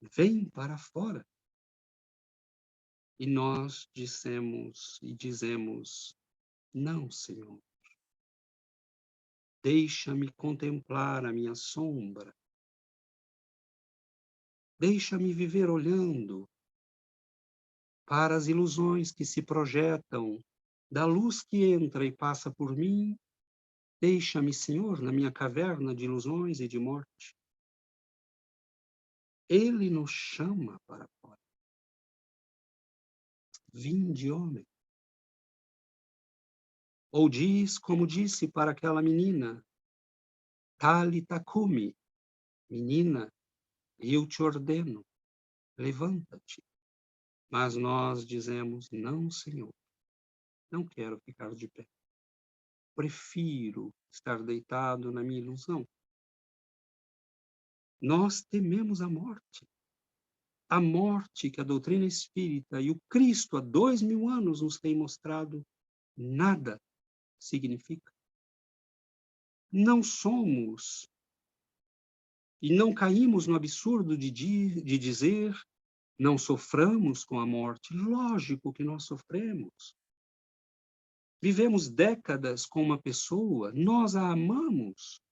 vem para fora. E nós dizemos, não, Senhor. Deixa-me contemplar a minha sombra. Deixa-me viver olhando para as ilusões que se projetam da luz que entra e passa por mim. Deixa-me, Senhor, na minha caverna de ilusões e de morte. Ele nos chama para fora. Vinde, homem. Ou diz, como disse para aquela menina, Talita cumi, menina, eu te ordeno, levanta-te. Mas nós dizemos, não, Senhor, não quero ficar de pé. Prefiro estar deitado na minha ilusão. Nós tememos a morte. A morte que a doutrina espírita e o Cristo há 2000 anos nos tem mostrado nada significa. Não somos e não caímos no absurdo de dizer não soframos com a morte. Lógico que nós sofremos. Vivemos décadas com uma pessoa, nós a amamos.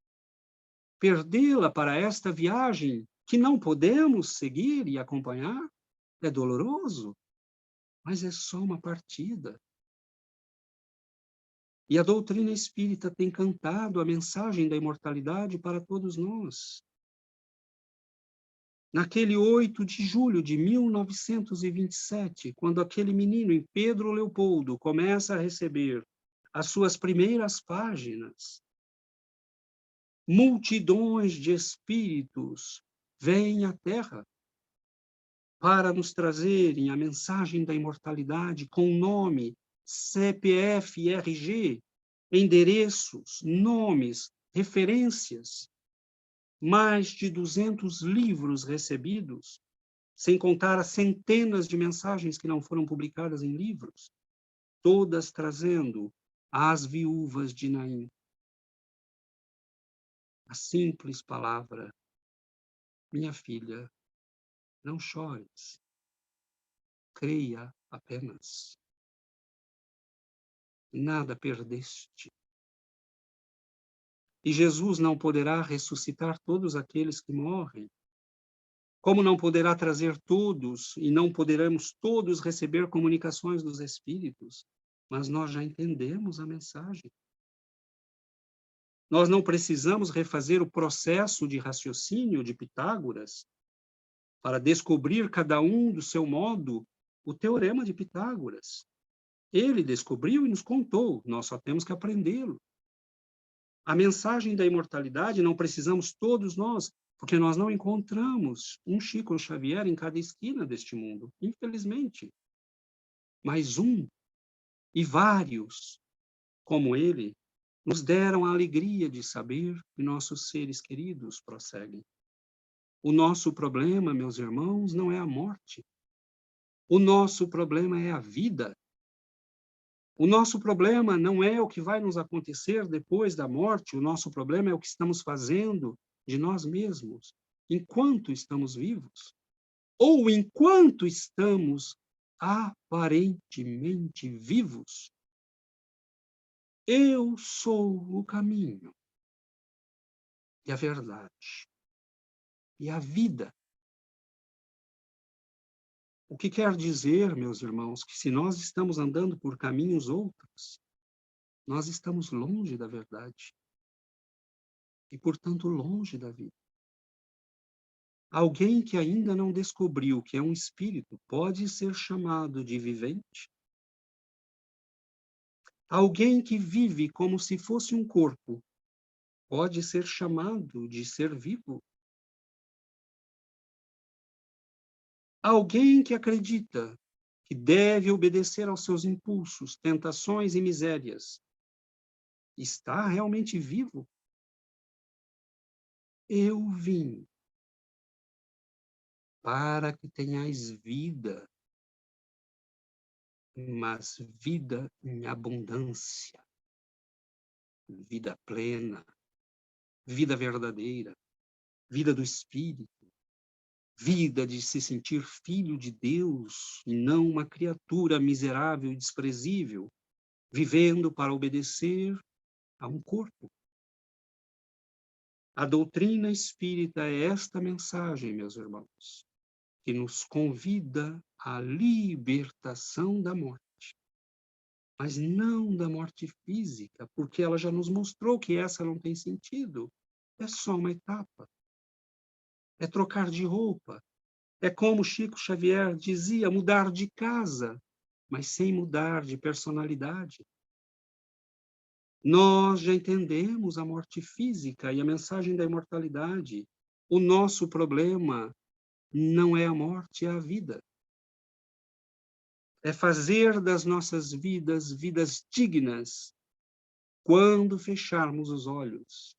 Perdê-la para esta viagem que não podemos seguir e acompanhar é doloroso, mas é só uma partida. E a doutrina espírita tem cantado a mensagem da imortalidade para todos nós. Naquele 8 de julho de 1927, quando aquele menino em Pedro Leopoldo começa a receber as suas primeiras páginas, multidões de espíritos vêm à Terra para nos trazerem a mensagem da imortalidade com nome, CPF e RG, endereços, nomes, referências. Mais de 200 livros recebidos, sem contar as centenas de mensagens que não foram publicadas em livros, todas trazendo às viúvas de Naim a simples palavra: minha filha, não chores, creia apenas. Nada perdeste. E Jesus não poderá ressuscitar todos aqueles que morrem. Como não poderá trazer todos, e não poderemos todos receber comunicações dos Espíritos, mas nós já entendemos a mensagem. Nós não precisamos refazer o processo de raciocínio de Pitágoras para descobrir cada um do seu modo o teorema de Pitágoras. Ele descobriu e nos contou, nós só temos que aprendê-lo. A mensagem da imortalidade não precisamos todos nós, porque nós não encontramos um Chico Xavier em cada esquina deste mundo, infelizmente. Mas um e vários, como ele, nos deram a alegria de saber que nossos seres queridos prosseguem. O nosso problema, meus irmãos, não é a morte. O nosso problema é a vida. O nosso problema não é o que vai nos acontecer depois da morte, o nosso problema é o que estamos fazendo de nós mesmos enquanto estamos vivos, ou enquanto estamos aparentemente vivos. Eu sou o caminho e a verdade e a vida. O que quer dizer, meus irmãos, que se nós estamos andando por caminhos outros, nós estamos longe da verdade e, portanto, longe da vida. Alguém que ainda não descobriu que é um espírito pode ser chamado de vivente? Alguém que vive como se fosse um corpo pode ser chamado de ser vivo? Alguém que acredita que deve obedecer aos seus impulsos, tentações e misérias, está realmente vivo? Eu vim para que tenhais vida, mas vida em abundância, vida plena, vida verdadeira, vida do Espírito, vida de se sentir filho de Deus e não uma criatura miserável e desprezível, vivendo para obedecer a um corpo. A doutrina espírita é esta mensagem, meus irmãos, que nos convida à libertação da morte, mas não da morte física, porque ela já nos mostrou que essa não tem sentido. É só uma etapa. É trocar de roupa. É como Chico Xavier dizia, mudar de casa, mas sem mudar de personalidade. Nós já entendemos a morte física e a mensagem da imortalidade. O nosso problema não é a morte, é a vida. É fazer das nossas vidas vidas dignas quando fecharmos os olhos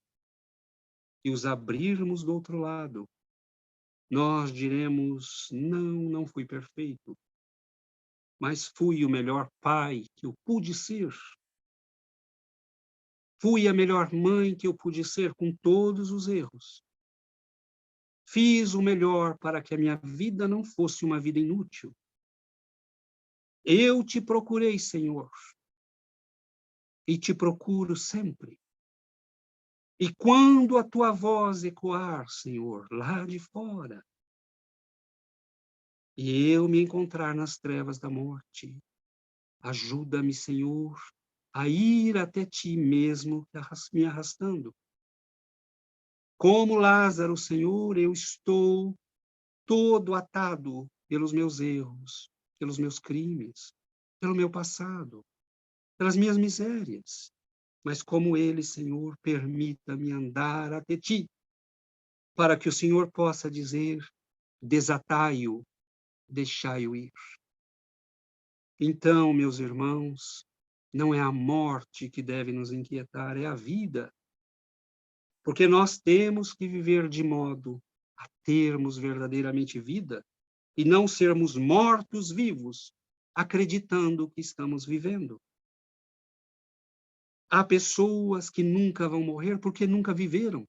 e os abrirmos do outro lado. Nós diremos: não fui perfeito, mas fui o melhor pai que eu pude ser. Fui a melhor mãe que eu pude ser, com todos os erros. Fiz o melhor para que a minha vida não fosse uma vida inútil. Eu te procurei, Senhor, e te procuro sempre. E quando a tua voz ecoar, Senhor, lá de fora, e eu me encontrar nas trevas da morte, ajuda-me, Senhor, a ir até ti mesmo, me arrastando. Como Lázaro, Senhor, eu estou todo atado pelos meus erros, pelos meus crimes, pelo meu passado, pelas minhas misérias. Mas como ele, Senhor, permita-me andar até ti, para que o Senhor possa dizer: desatai-o, deixai-o ir. Então, meus irmãos, não é a morte que deve nos inquietar, é a vida. Porque nós temos que viver de modo a termos verdadeiramente vida e não sermos mortos-vivos, acreditando que estamos vivendo. Há pessoas que nunca vão morrer porque nunca viveram.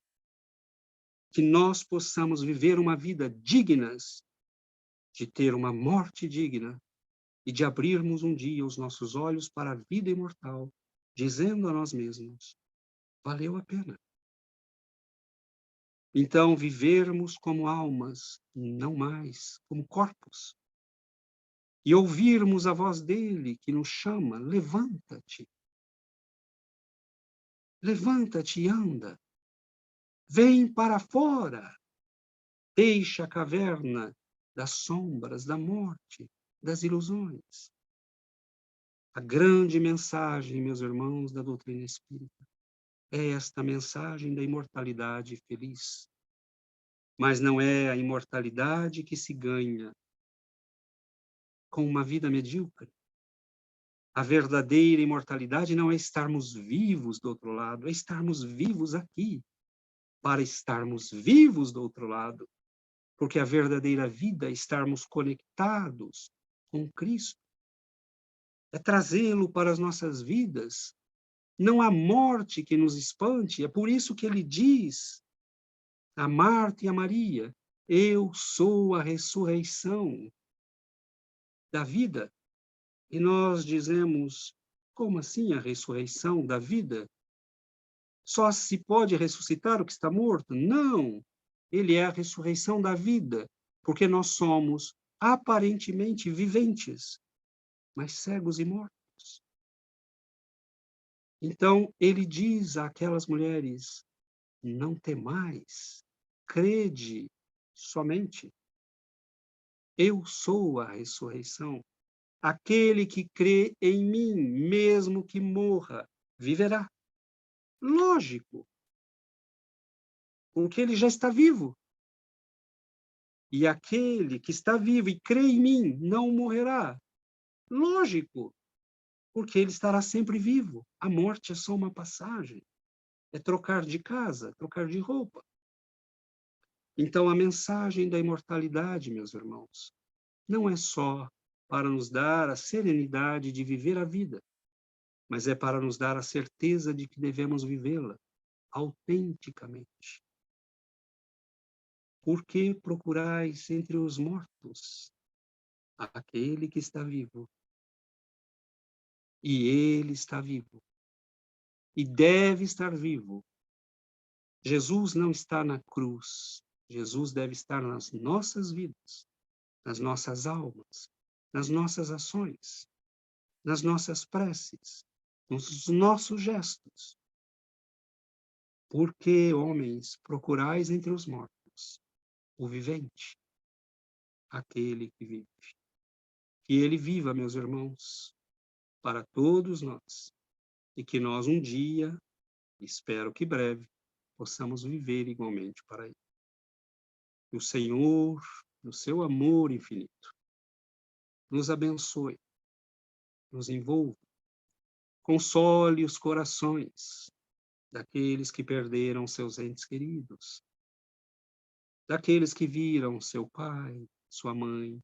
Que nós possamos viver uma vida dignas de ter uma morte digna e de abrirmos um dia os nossos olhos para a vida imortal, dizendo a nós mesmos: valeu a pena. Então, vivermos como almas, não mais como corpos, e ouvirmos a voz dele que nos chama: levanta-te. Levanta-te e anda. Vem para fora. Deixa a caverna das sombras, da morte, das ilusões. A grande mensagem, meus irmãos, da doutrina espírita é esta mensagem da imortalidade feliz. Mas não é a imortalidade que se ganha com uma vida medíocre. A verdadeira imortalidade não é estarmos vivos do outro lado, é estarmos vivos aqui, para estarmos vivos do outro lado. Porque a verdadeira vida é estarmos conectados com Cristo. É trazê-lo para as nossas vidas. Não há morte que nos espante. É por isso que ele diz a Marta e a Maria: eu sou a ressurreição da vida. E nós dizemos: como assim a ressurreição da vida? Só se pode ressuscitar o que está morto? Não! Ele é a ressurreição da vida, porque nós somos aparentemente viventes, mas cegos e mortos. Então, ele diz àquelas mulheres: não temais, crede somente. Eu sou a ressurreição. Aquele que crê em mim, mesmo que morra, viverá. Lógico, porque ele já está vivo. E aquele que está vivo e crê em mim não morrerá. Lógico, porque ele estará sempre vivo. A morte é só uma passagem. É trocar de casa, trocar de roupa. Então, a mensagem da imortalidade, meus irmãos, não é só para nos dar a serenidade de viver a vida, mas é para nos dar a certeza de que devemos vivê-la autenticamente. Por que procurais entre os mortos aquele que está vivo? E ele está vivo. E deve estar vivo. Jesus não está na cruz. Jesus deve estar nas nossas vidas, nas nossas almas, nas nossas ações, nas nossas preces, nos nossos gestos. Por que, homens, procurais entre os mortos o vivente, aquele que vive? Que ele viva, meus irmãos, para todos nós, e que nós um dia, espero que breve, possamos viver igualmente para Ele. Que o Senhor, no seu amor infinito, nos abençoe, nos envolva, console os corações daqueles que perderam seus entes queridos, daqueles que viram seu pai, sua mãe,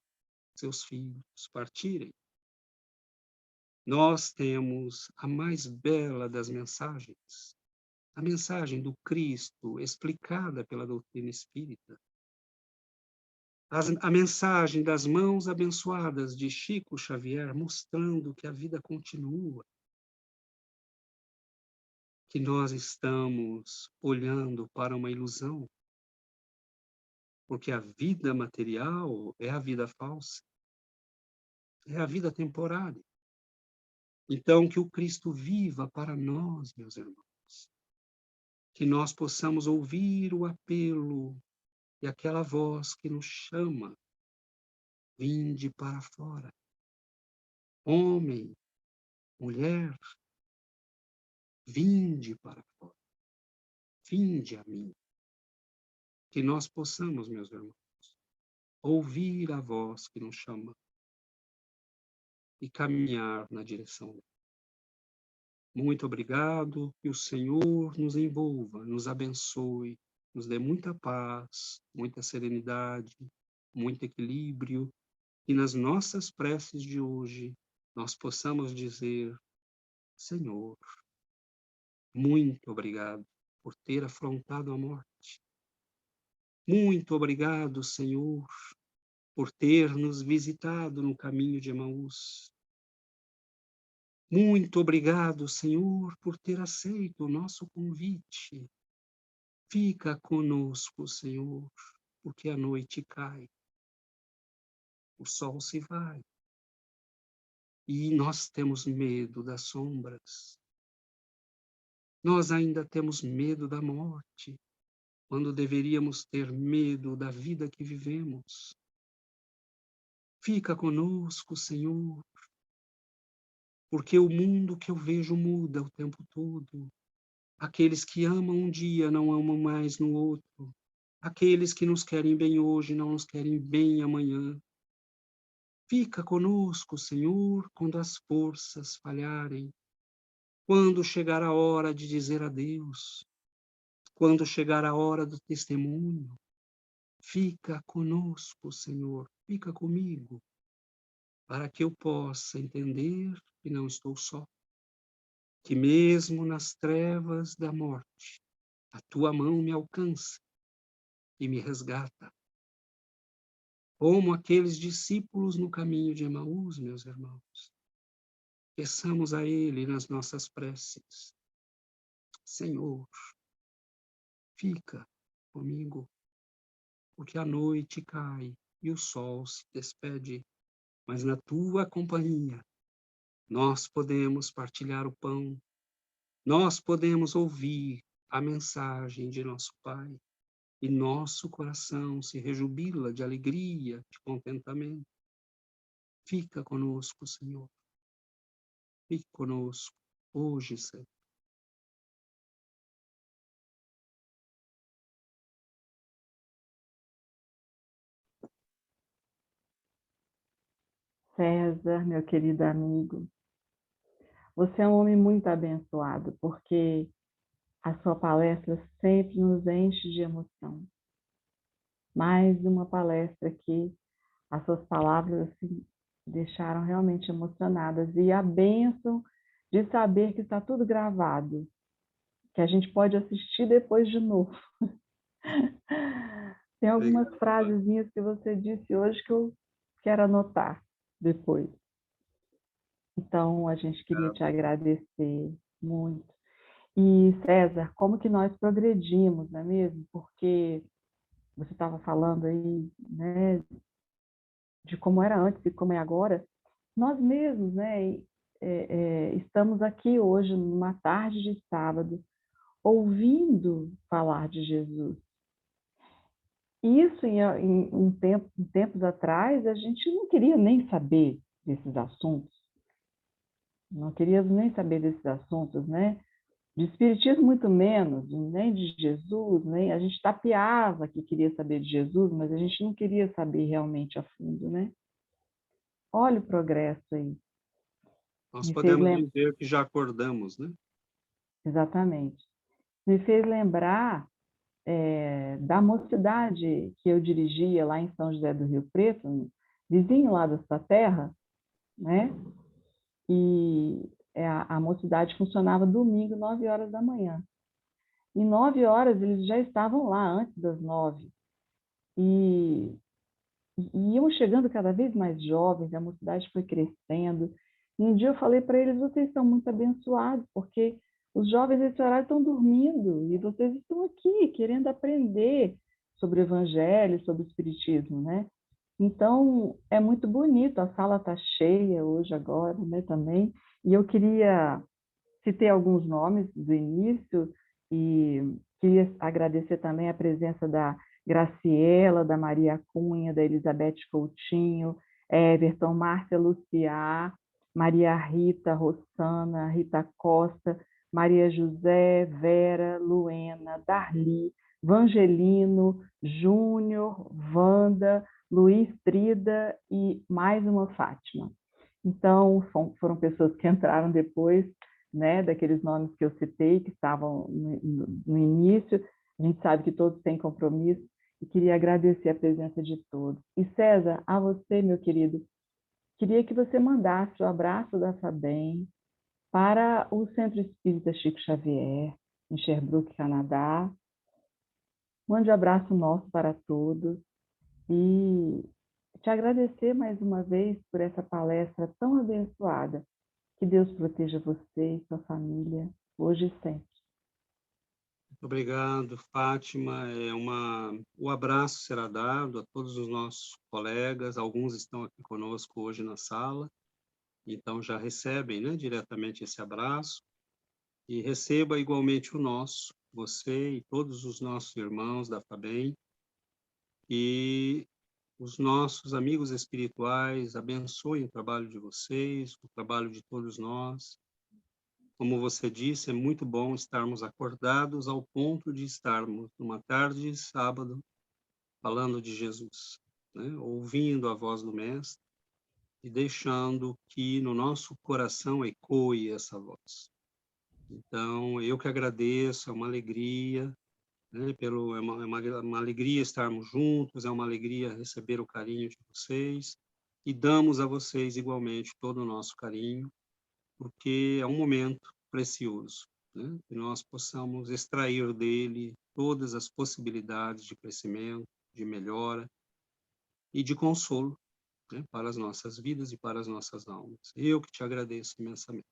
seus filhos partirem. Nós temos a mais bela das mensagens, a mensagem do Cristo explicada pela doutrina espírita, a mensagem das mãos abençoadas de Chico Xavier, mostrando que a vida continua, que nós estamos olhando para uma ilusão, porque a vida material é a vida falsa, é a vida temporária. Então, que o Cristo viva para nós, meus irmãos, que nós possamos ouvir o apelo e aquela voz que nos chama, vinde para fora. Homem, mulher, vinde para fora. Vinde a mim. Que nós possamos, meus irmãos, ouvir a voz que nos chama e caminhar na direção dela. Muito obrigado, que o Senhor nos envolva, nos abençoe, nos dê muita paz, muita serenidade, muito equilíbrio, e nas nossas preces de hoje nós possamos dizer: Senhor, muito obrigado por ter afrontado a morte. Muito obrigado, Senhor, por ter nos visitado no caminho de Emaús. Muito obrigado, Senhor, por ter aceito o nosso convite. Fica conosco, Senhor, porque a noite cai, o sol se vai, e nós temos medo das sombras. Nós ainda temos medo da morte, quando deveríamos ter medo da vida que vivemos. Fica conosco, Senhor, porque o mundo que eu vejo muda o tempo todo. Aqueles que amam um dia não amam mais no outro. Aqueles que nos querem bem hoje não nos querem bem amanhã. Fica conosco, Senhor, quando as forças falharem, quando chegar a hora de dizer adeus, quando chegar a hora do testemunho. Fica conosco, Senhor, fica comigo, para que eu possa entender que não estou só, que mesmo nas trevas da morte, a tua mão me alcança e me resgata. Como aqueles discípulos no caminho de Emaús, meus irmãos. Peçamos a Ele nas nossas preces: Senhor, fica comigo, porque a noite cai e o sol se despede, mas na tua companhia nós podemos partilhar o pão, nós podemos ouvir a mensagem de nosso Pai, e nosso coração se rejubila de alegria, de contentamento. Fica conosco, Senhor. Fique conosco, hoje e sempre. César, meu querido amigo, você é um homem muito abençoado, porque a sua palestra sempre nos enche de emoção. Mais uma palestra que as suas palavras assim, deixaram realmente emocionadas. E a bênção de saber que está tudo gravado, que a gente pode assistir depois de novo. Tem algumas frasezinhas que você disse hoje que eu quero anotar depois. Então, a gente queria te agradecer muito. E, César, como que nós progredimos, não é mesmo? Porque você estava falando aí, né, de como era antes e como é agora. Nós mesmos, né, estamos aqui hoje, numa tarde de sábado, ouvindo falar de Jesus. Isso, em tempos atrás, a gente não queria nem saber desses assuntos. não queríamos nem saber desses assuntos, né? De espiritismo muito menos, nem de Jesus, nem a gente tapeava que queria saber de Jesus, mas a gente não queria saber realmente a fundo, né? Olha o progresso aí. Nós Me fez podemos dizer que já acordamos, né? Exatamente. Me fez lembrar da mocidade que eu dirigia lá em São José do Rio Preto, vizinho lá da sua terra, né? E a mocidade funcionava domingo, 9 horas da manhã. Em 9 horas, eles já estavam lá, antes das 9. E iam chegando cada vez mais jovens, a mocidade foi crescendo. E um dia eu falei para eles, vocês são muito abençoados, porque os jovens nesse horário estão dormindo e vocês estão aqui querendo aprender sobre o evangelho, sobre o espiritismo, né? Então, é muito bonito, a sala está cheia hoje, agora, né, também. E eu citei alguns nomes do início e queria agradecer também a presença da Graciela, da Maria Cunha, da Elizabeth Coutinho, Everton, Márcia Luciá, Maria Rita, Rossana, Rita Costa, Maria José, Vera, Luena, Darli, Vangelino, Júnior, Wanda, Luiz Trida e mais uma Fátima. Então, foram pessoas que entraram depois, né, daqueles nomes que eu citei, que estavam no início. A gente sabe que todos têm compromisso e queria agradecer a presença de todos. E César, a você, meu querido, queria que você mandasse o abraço da FABEM para o Centro Espírita Chico Xavier, em Sherbrooke, Canadá. Mande um abraço nosso para todos e te agradecer mais uma vez por essa palestra tão abençoada. Que Deus proteja você e sua família, hoje e sempre. Muito obrigado, Fátima. O abraço será dado a todos os nossos colegas, alguns estão aqui conosco hoje na sala, então já recebem, né, diretamente esse abraço, e receba igualmente o nosso, você e todos os nossos irmãos da FABEM, e os nossos amigos espirituais abençoem o trabalho de vocês, o trabalho de todos nós. Como você disse, é muito bom estarmos acordados ao ponto de estarmos numa tarde de sábado falando de Jesus, né? Ouvindo a voz do Mestre e deixando que no nosso coração ecoe essa voz. Então, eu que agradeço, é uma alegria, né? É uma alegria estarmos juntos, é uma alegria receber o carinho de vocês e damos a vocês igualmente todo o nosso carinho, porque é um momento precioso, né? Que nós possamos extrair dele todas as possibilidades de crescimento, de melhora e de consolo, né? Para as nossas vidas e para as nossas almas. Eu que te agradeço imensamente.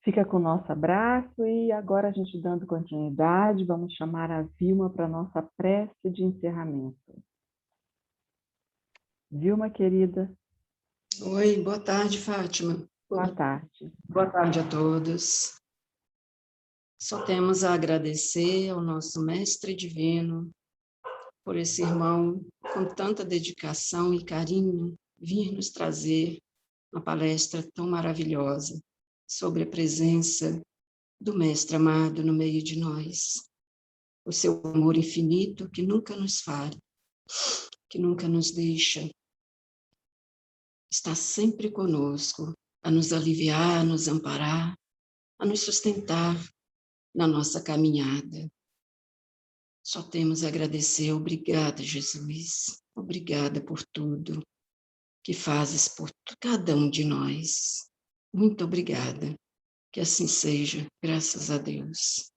Fica com o nosso abraço e agora a gente dando continuidade, vamos chamar a Vilma para a nossa prece de encerramento. Vilma, querida. Oi, boa tarde, Fátima. Boa tarde. Boa tarde a todos. Só temos a agradecer ao nosso Mestre Divino por esse irmão com tanta dedicação e carinho vir nos trazer uma palestra tão maravilhosa sobre a presença do Mestre amado no meio de nós. O seu amor infinito que nunca nos falha, que nunca nos deixa, está sempre conosco, a nos aliviar, a nos amparar, a nos sustentar na nossa caminhada. Só temos a agradecer. Obrigada, Jesus. Obrigada por tudo que fazes por cada um de nós. Muito obrigada. Que assim seja, graças a Deus.